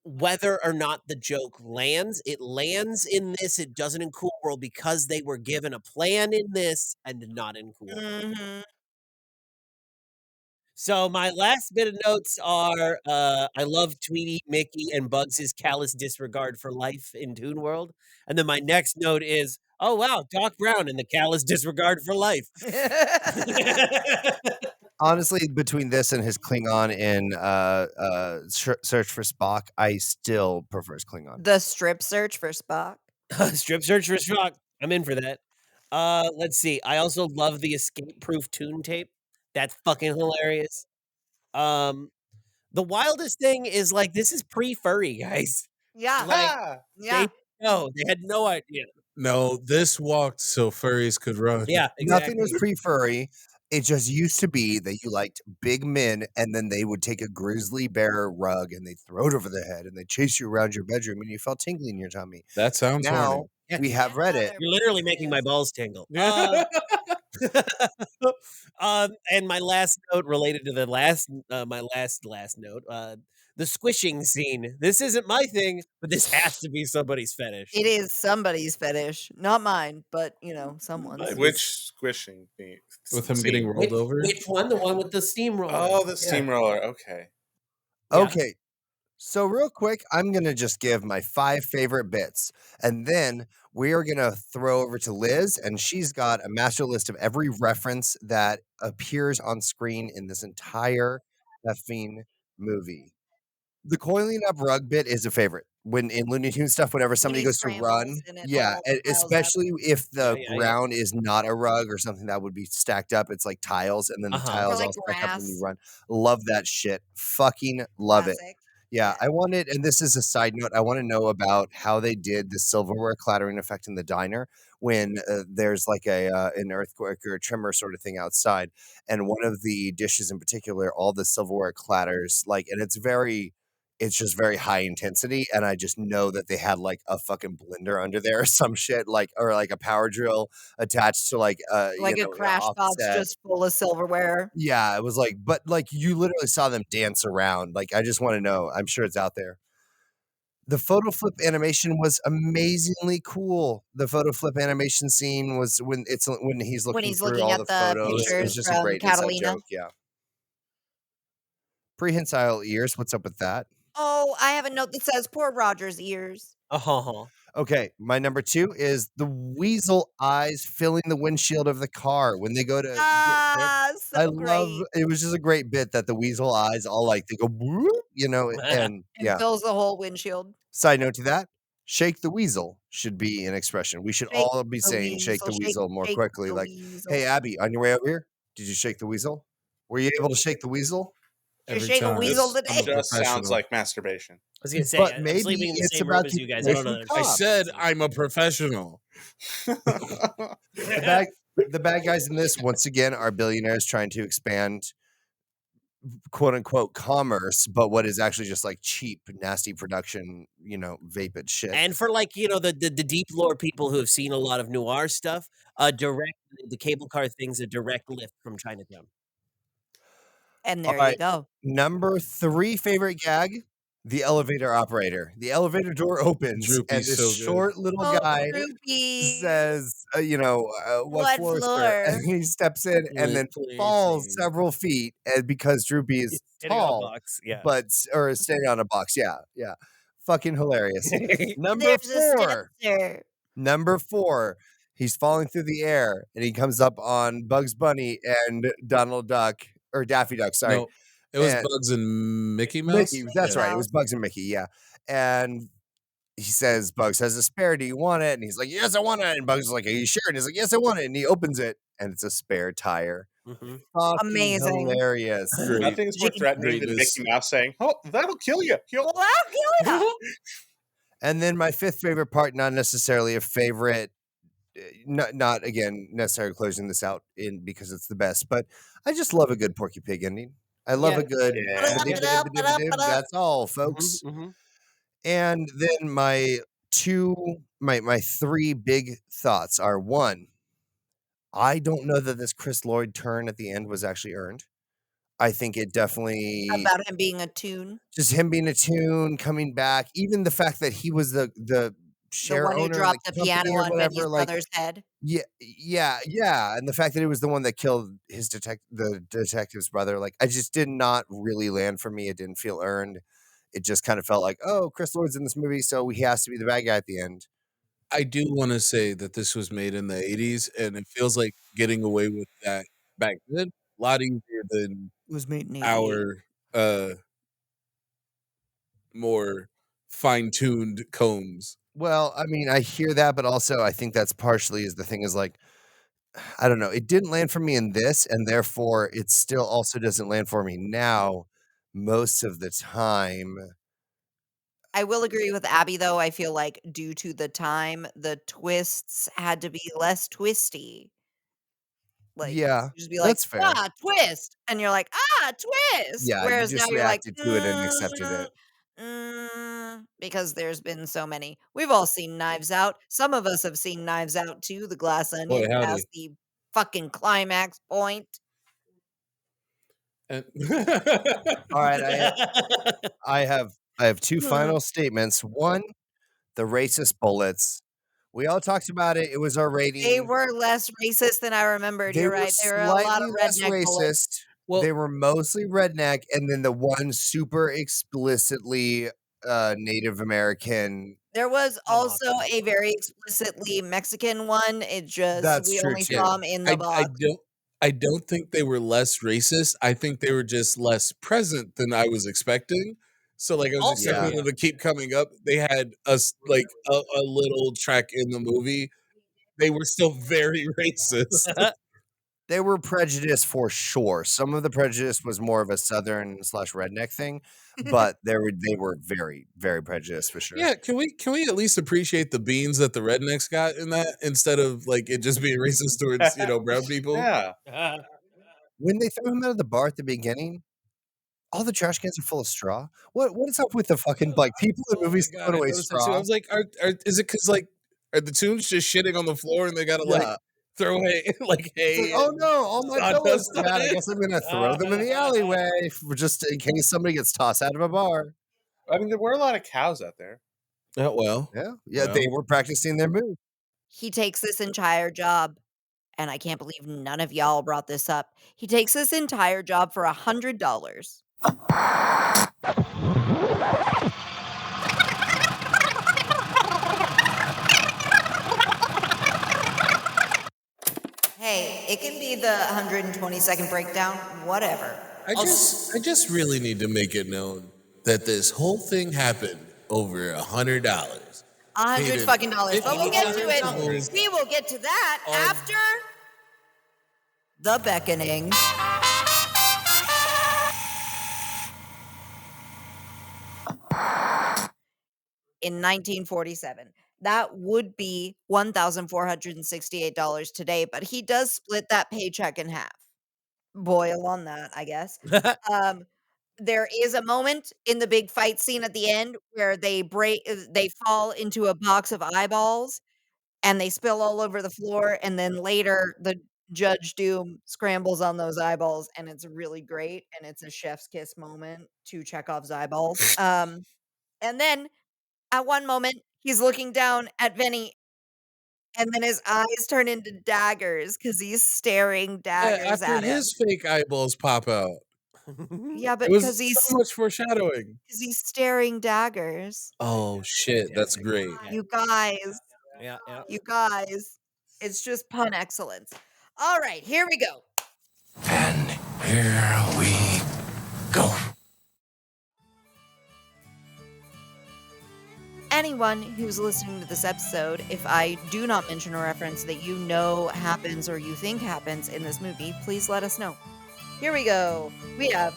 whether or not the joke lands. It lands in this, it doesn't in Cool World, because they were given a plan in this and not in Cool World. Mhm. So my last bit of notes are I love Tweety, Mickey, and Bugs' callous disregard for life in Toon World. And then my next note is, oh wow, Doc Brown and the callous disregard for life. Honestly, between this and his Klingon in Search for Spock, I still prefer his Klingon. The strip search for Spock. Strip search for Spock. I'm in for that. Let's see. I also love the escape proof Toon tape. That's fucking hilarious. The wildest thing is like this is pre-furry, guys. Yeah. Like Yeah. they had no idea. No, this walked so furries could run. Yeah, exactly. Nothing was pre-furry. It just used to be that you liked big men, and then they would take a grizzly bear rug and they'd throw it over their head, and they'd chase you around your bedroom, and you felt tingling in your tummy. That sounds Now horny. Yeah. we have Reddit. You're literally making my balls tingle. And my last note related to the my last note, the squishing scene. This isn't my thing, but this has to be somebody's fetish. It is somebody's fetish, not mine, but someone's. Which squishing thing? With him scene? getting rolled over. Which one? The one with the steamroller. Oh, the Yeah. steamroller. Okay. Yeah. Okay. So real quick, I'm going to just give my 5 favorite bits, and then we are going to throw over to Liz, and she's got a master list of every reference that appears on screen in this entire effing movie. The coiling up rug bit is a favorite. When in Looney Tunes stuff, whenever somebody he goes to run, scrambles and it yeah, all and piles up. especially if the Yeah. ground is not a rug or something that would be stacked up, it's like tiles, and then the Uh-huh. tiles Or like all stack up when you grass. run. Love that shit. Fucking love it. Classic. Yeah, Yeah. I wanted, and this is a side note, I want to know about how they did the silverware clattering effect in the diner when there's like an earthquake or a tremor sort of thing outside, and one of the dishes in particular, all the silverware clatters, like, and it's just very high intensity, and I just know that they had like a fucking blender under there or some shit, like, or like a power drill attached to like Like a crash box offset. just full of silverware. Yeah, it was like, but like you literally saw them dance around. Like, I just want to know. I'm sure it's out there. The photo flip animation was amazingly cool. The photo flip animation scene was when he's When looking he's through looking all at the the photos. It was pictures just a from great inside Catalina. joke. Yeah. Prehensile ears. What's up with that? Oh, I have a note that says poor Roger's ears. Oh, Okay, my number 2 is the weasel eyes filling the windshield of the car when they go to get hit. Ah, I so love great. it was just a great bit that the weasel eyes all like they go whoop, and It yeah. fills the whole windshield. Side note to that, shake the weasel should be an expression. We should Shake all be the saying shake the weasel, weasel more shake quickly. the Like, weasel. hey Abby, on your way over here, did you shake the weasel? Were you able to shake the weasel? Did you Every shake a time. weasel This today? just sounds professional. like masturbation. I was gonna say, But I'm maybe sleeping in the it's same room about as you keeping guys. away I don't from know. I cops. said I'm a professional. The bad guys in this once again are billionaires trying to expand quote unquote commerce, but what is actually just like cheap, nasty production, vapid shit. And for like the deep lore people who have seen a lot of noir stuff, the cable car thing's a direct lift from Chinatown. And All there you right. go. Number 3 favorite gag, the elevator operator. The elevator door opens and Droopy's this so good. short little Oh, guy Droopy. says, what What floor, sir? floor? And he steps in and then falls several feet because Droopy is Sitting on a tall, box, yeah. or standing on a box. Yeah, yeah. Fucking hilarious. Number There's a 4. stepster. Number 4. He's falling through the air and he comes up on Bugs Bunny and Donald Duck or Daffy Duck, sorry. No, it was And- Bugs and Mickey Mouse. Mickey, that's Yeah. right. It was Bugs and Mickey, yeah. And he says, Bugs has a spare. Do you want it? And he's like, yes, I want it. And Bugs is like, are you sure? And he's like, yes, I want it. And he opens it and it's a spare tire. Mhm. Fucking Amazing. hilarious. Great. Nothing is more threatening than Greatness. Mickey Mouse saying, "Oh, that'll kill you." Well, that'll kill ya. And then my 5th favorite part, not necessarily a favorite, not again necessarily closing this out in because it's the best, but I just love a good Porky Pig ending. I love Yeah. a good. Yeah. That's all, folks. Mhm. And then my 3 big thoughts are 1, I don't know that this Chris Lloyd turn at the end was actually earned. I think it definitely About him being a tune. just him being a tune, coming back, even the fact that he was the The share one who owner of dropped the company piano or on whatever, Benny's like brother's head. yeah, and the fact that it was the one that killed the detective's brother, like I just did not really land for me. It didn't feel earned. It just kind of felt like, oh, Chris Lloyd's in this movie, so he has to be the bad guy at the end. I do want to say that this was made in the 80s, and it feels like getting away with that back then a lot easier than It was made in our more fine-tuned combs. Well, I mean, I hear that, but also I think that's partially is the thing is like, I don't know, it didn't land for me in this, and therefore it still also doesn't land for me now most of the time. I will agree with Abby, though. I feel like due to the time, the twists had to be less twisty. Like, Yeah, you just be like, that's fair. ah, twist. And you're like, ah, twist. Yeah, you Whereas just now you're like, reacted to it and accepted it. because there's been so many. We've all seen Knives Out. Some of us have seen Knives Out too, the glass onion, howdy. past the fucking climax point. And All right, I have 2 final statements. 1, the racist bullets. We all talked about it. It was our rating. They were less racist than I remembered. They You're were right. There were a lot slightly of less redneck bullets. racist. Well- they were mostly redneck, and then the one super explicitly Native American. There was also a very explicitly Mexican one. It just That's we true, only too. saw him in the box. I don't think they were less racist. I think they were just less present than I was expecting. So like I was expecting them to keep coming up. They had us like a little track in the movie. They were still very racist. They were prejudiced for sure. Some of the prejudice was more of a southern / redneck thing, but they were very, very prejudiced for sure. Yeah, can we at least appreciate the beans that the rednecks got in that instead of like it just being racist towards brown people? Yeah. When they threw him out of the bar at the beginning, all the trash cans are full of straw. What is up with the fucking like people in movies Oh my God, throwing I away noticed that too. I straw? was like, is it because like are the tunes just shitting on the floor and they gotta like Yeah. throw hay like It's hay? like, oh no, all my sawdust pillows are on bad. I it. guess I'm gonna throw them in the alleyway just in case somebody gets tossed out of a bar. I mean, there were a lot of cows out there. Yeah, well. Yeah, they were practicing their move. He takes this entire job, and I can't believe none of y'all brought this up. He takes this entire job for $100. Hey, it can be the 120-second breakdown, whatever. I just really need to make it known that this whole thing happened over $100. $100 fucking dollars. But we'll get to $100 it. We will get to that after the beckoning. In 1947. That would be $1,468 today, but he does split that paycheck in half. Boil on that, I guess. There is a moment in the big fight scene at the end where they fall into a box of eyeballs and they spill all over the floor, and then later the Judge Doom scrambles on those eyeballs, and it's really great, and it's a chef's kiss moment to Chekhov's eyeballs. And then at one moment, he's looking down at Vinny, and then his eyes turn into daggers because he's staring daggers After at him. his fake eyeballs pop out. Yeah, but It was because so much foreshadowing. he's staring daggers. Oh shit, that's great. You guys, Yeah. you guys, it's just pun excellence. All right, here we go. And here we go. Anyone who's listening to this episode, if I do not mention a reference that you know happens or you think happens in this movie, please let us know. Here we go. We have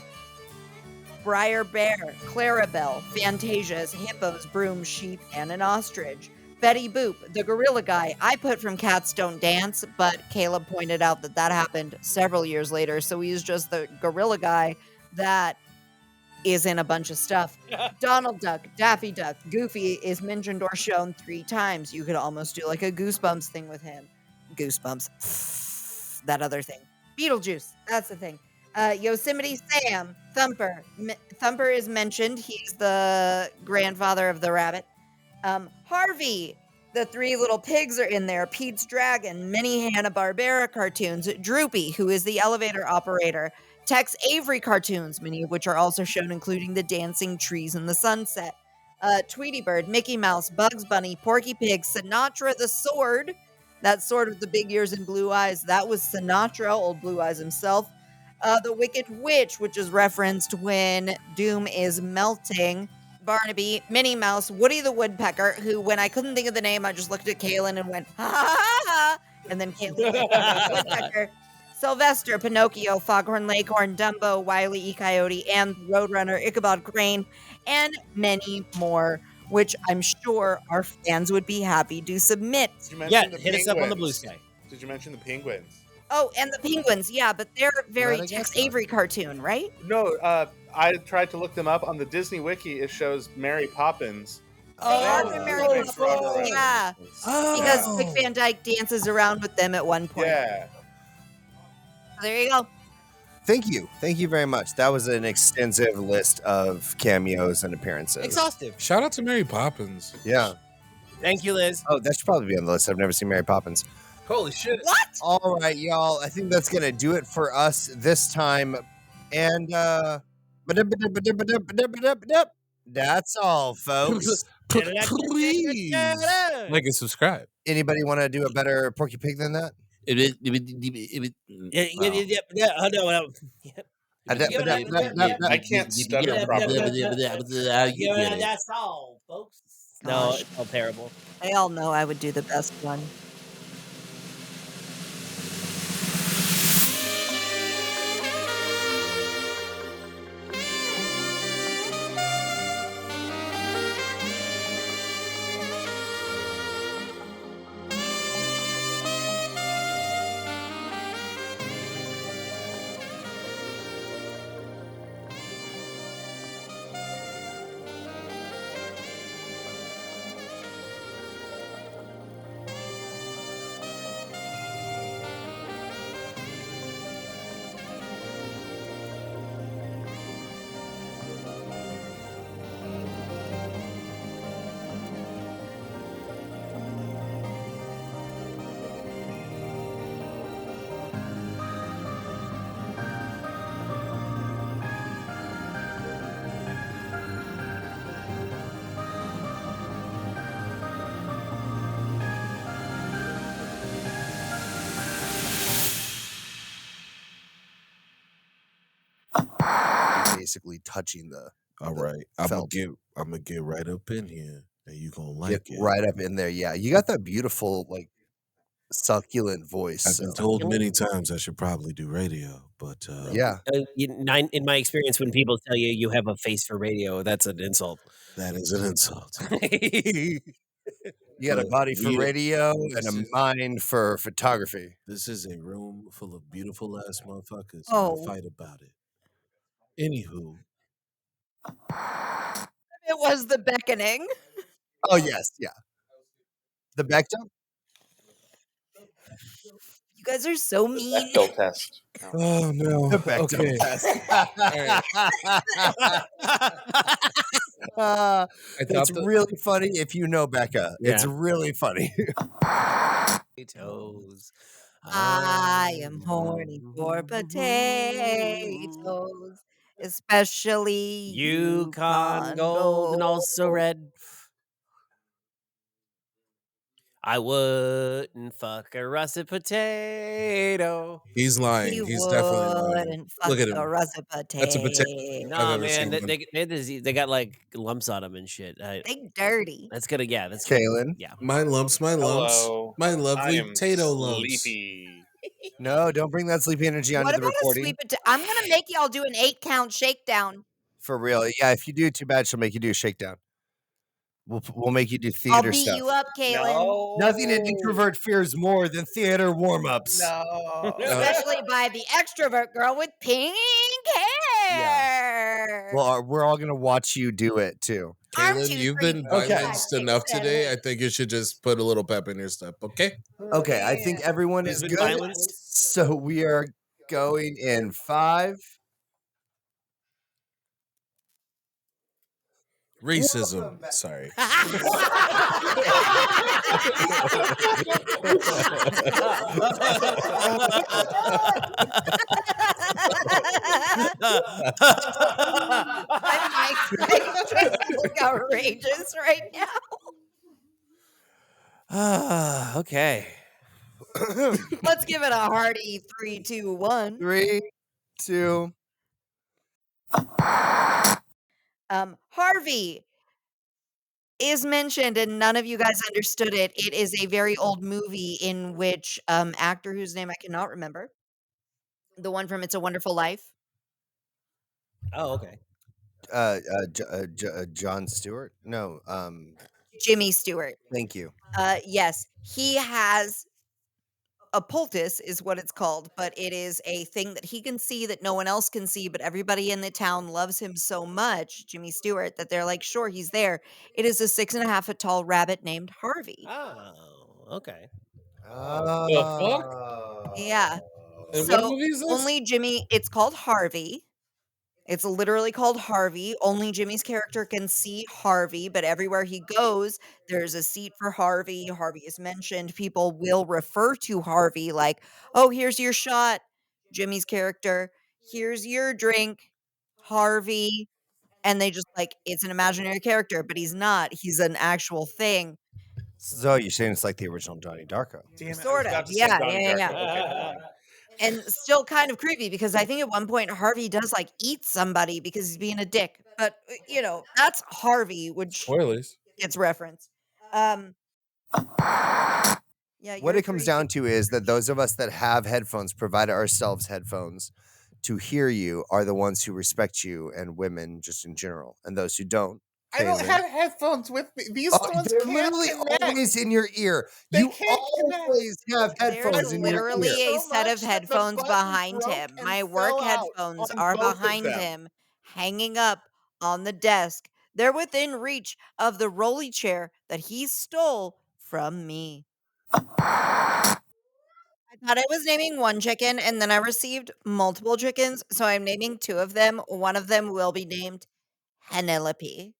Briar Bear, Clarabelle, Fantasias, hippos, brooms, sheep, and an ostrich. Betty Boop, the gorilla guy. I put from Cats Don't Dance, but Caleb pointed out that that happened several years later, so he's just the gorilla guy that is in a bunch of stuff. Donald Duck, Daffy Duck, Goofy is mentioned or shown 3 times. You could almost do like a Goosebumps thing with him. Goosebumps. That other thing. Beetlejuice. That's the thing. Yosemite Sam, Thumper. Thumper is mentioned. He's the grandfather of the rabbit. Harvey. The 3 little pigs are in there. Pete's Dragon. Many Hanna-Barbera cartoons. Droopy, who is the elevator operator. Tex Avery cartoons, many of which are also shown, including the dancing trees in the sunset. Tweety Bird, Mickey Mouse, Bugs Bunny, Porky Pig, Sinatra the Sword. That sword with the big ears and blue eyes. That was Sinatra, old Blue Eyes himself. The Wicked Witch, which is referenced when Doom is melting. Barnaby, Minnie Mouse, Woody the Woodpecker, who, when I couldn't think of the name, I just looked at Kaylin and went, ha ha ha ha. And then Kaylin went, Woodpecker. Sylvester, Pinocchio, Foghorn Leghorn, Dumbo, Wile E. Coyote, and Roadrunner, Ichabod Crane, and many more, which I'm sure our fans would be happy to submit. Did you mention the hit us up on the Blue penguins? Sky. Did you mention the penguins? Oh, and the penguins, yeah, but they're very Tex Madagascar. Avery cartoon, right? No, I tried to look them up on the Disney Wiki. It shows Mary Poppins. They are Oh, from Mary thanks, Poppins, Roger. yeah, because Dick Van Dyke dances around with them at one point. Yeah. There you go. Thank you very much. That was an extensive list of cameos and appearances. Exhaustive. Shout out to Mary Poppins. Yeah. Thank you, Liz. Oh, that should probably be on the list. I've never seen Mary Poppins. Holy shit. What? All right, y'all. I think that's gonna do it for us this time. And that's all, folks. Please like and subscribe. Anybody want to do a better Porky Pig than that? Yeah, I can't stutter properly. That's all, folks. No, Gosh. it's all terrible. They all know I would do the best one. basically touching the All the right, I'm felt. gonna get right up in here, and you gonna Get like it. right up in there. Yeah, you got that beautiful, like, succulent voice. I've been So told many times I should probably do radio, but yeah, In my experience, when people tell you you have a face for radio, that's an insult. that is an insult. you got a But body for we- radio and this a is- mind for photography. This is a room full of beautiful ass motherfuckers. Oh. And I fight about it. Anywho, It was the beckoning. Oh yes, yeah. The Bechdel. You guys are so mean. Bechdel test. oh no, The Bechdel okay. test. I That's thought the- really funny if you know Becca. It's Yeah. really funny. Potatoes. I am horny for potatoes, especially Yukon gold and also red. I wouldn't fuck a russet potato. He's lying. You He's definitely lying. wouldn't fuck Look at a him. russet That's a potato. potato. I've Nah, ever man, seen they, one. they got like lumps on them and shit. They dirty. That's gonna, yeah, that's Kaylin. yeah. My lumps, my lumps, Hello. my I lovely am potato lumps. sleepy. No, don't bring that sleepy energy onto What the about a recording. sweet potato? I'm gonna make y'all do an 8-count shakedown. For real. Yeah, if you do too bad, she'll make you do a shakedown. We'll make you do I'll theater beat stuff. you up, Kaylin. No. Nothing an introvert fears more than theater warm-ups. No. Especially by the extrovert girl with pink hair. Well, we're all gonna watch you do it too. Arm Kaylin, two, you've three, been four, vilenced 5, 6, enough 7, today. 8. I think you should just put a little pep in your step, okay? Okay, I think everyone is Been good. violence? So we are going in 5. Racism. Sorry. My mic's look outrageous right now. Okay. Let's give it a hearty 3, 2, 1. 3, 2. Harvey is mentioned, and none of you guys understood it. It is a very old movie in which actor whose name I cannot remember, the one from It's a Wonderful Life, Oh, okay. John Stewart? No. Jimmy Stewart. Thank you. Yes, he has a poultice is what it's called, but it is a thing that he can see that no one else can see, but everybody in the town loves him so much, Jimmy Stewart, that they're like, sure, he's there. It is a 6.5 foot tall rabbit named Harvey. Oh, okay. Yeah. And So what movie is this? only Jimmy, it's called Harvey. It's literally called Harvey. Only Jimmy's character can see Harvey, but everywhere he goes, there's a seat for Harvey. Harvey is mentioned. People will refer to Harvey like, oh, here's your shot, Jimmy's character. Here's your drink, Harvey. And they just like, it's an imaginary character, but he's not. He's an actual thing. So you're saying it's like the original Johnny Darko? Damn it, I Sort was of, about to say yeah, Donnie yeah, Darko. yeah. Okay, hold on. And still kind of creepy because I think at one point Harvey does like eat somebody because he's being a dick. But you know, that's Harvey, which Spoilers. gets referenced. Yeah, What you're it comes pretty- down to is that those of us that have headphones, provide ourselves headphones to hear you, are the ones who respect you, and women just in general. And those who don't, I don't Kaylin. have headphones with me. These Oh, ones they're can't literally connect. always in your ear. They You can't connect. always have headphones There's in your literally ear. a So set much of that the headphones button behind broke him. and My work fell out headphones on are both of behind them. him, hanging up on the desk. They're within reach of the rolly chair that he stole from me. I thought I was naming one chicken, and then I received multiple chickens, so I'm naming 2 of them. One of them will be named Penelope.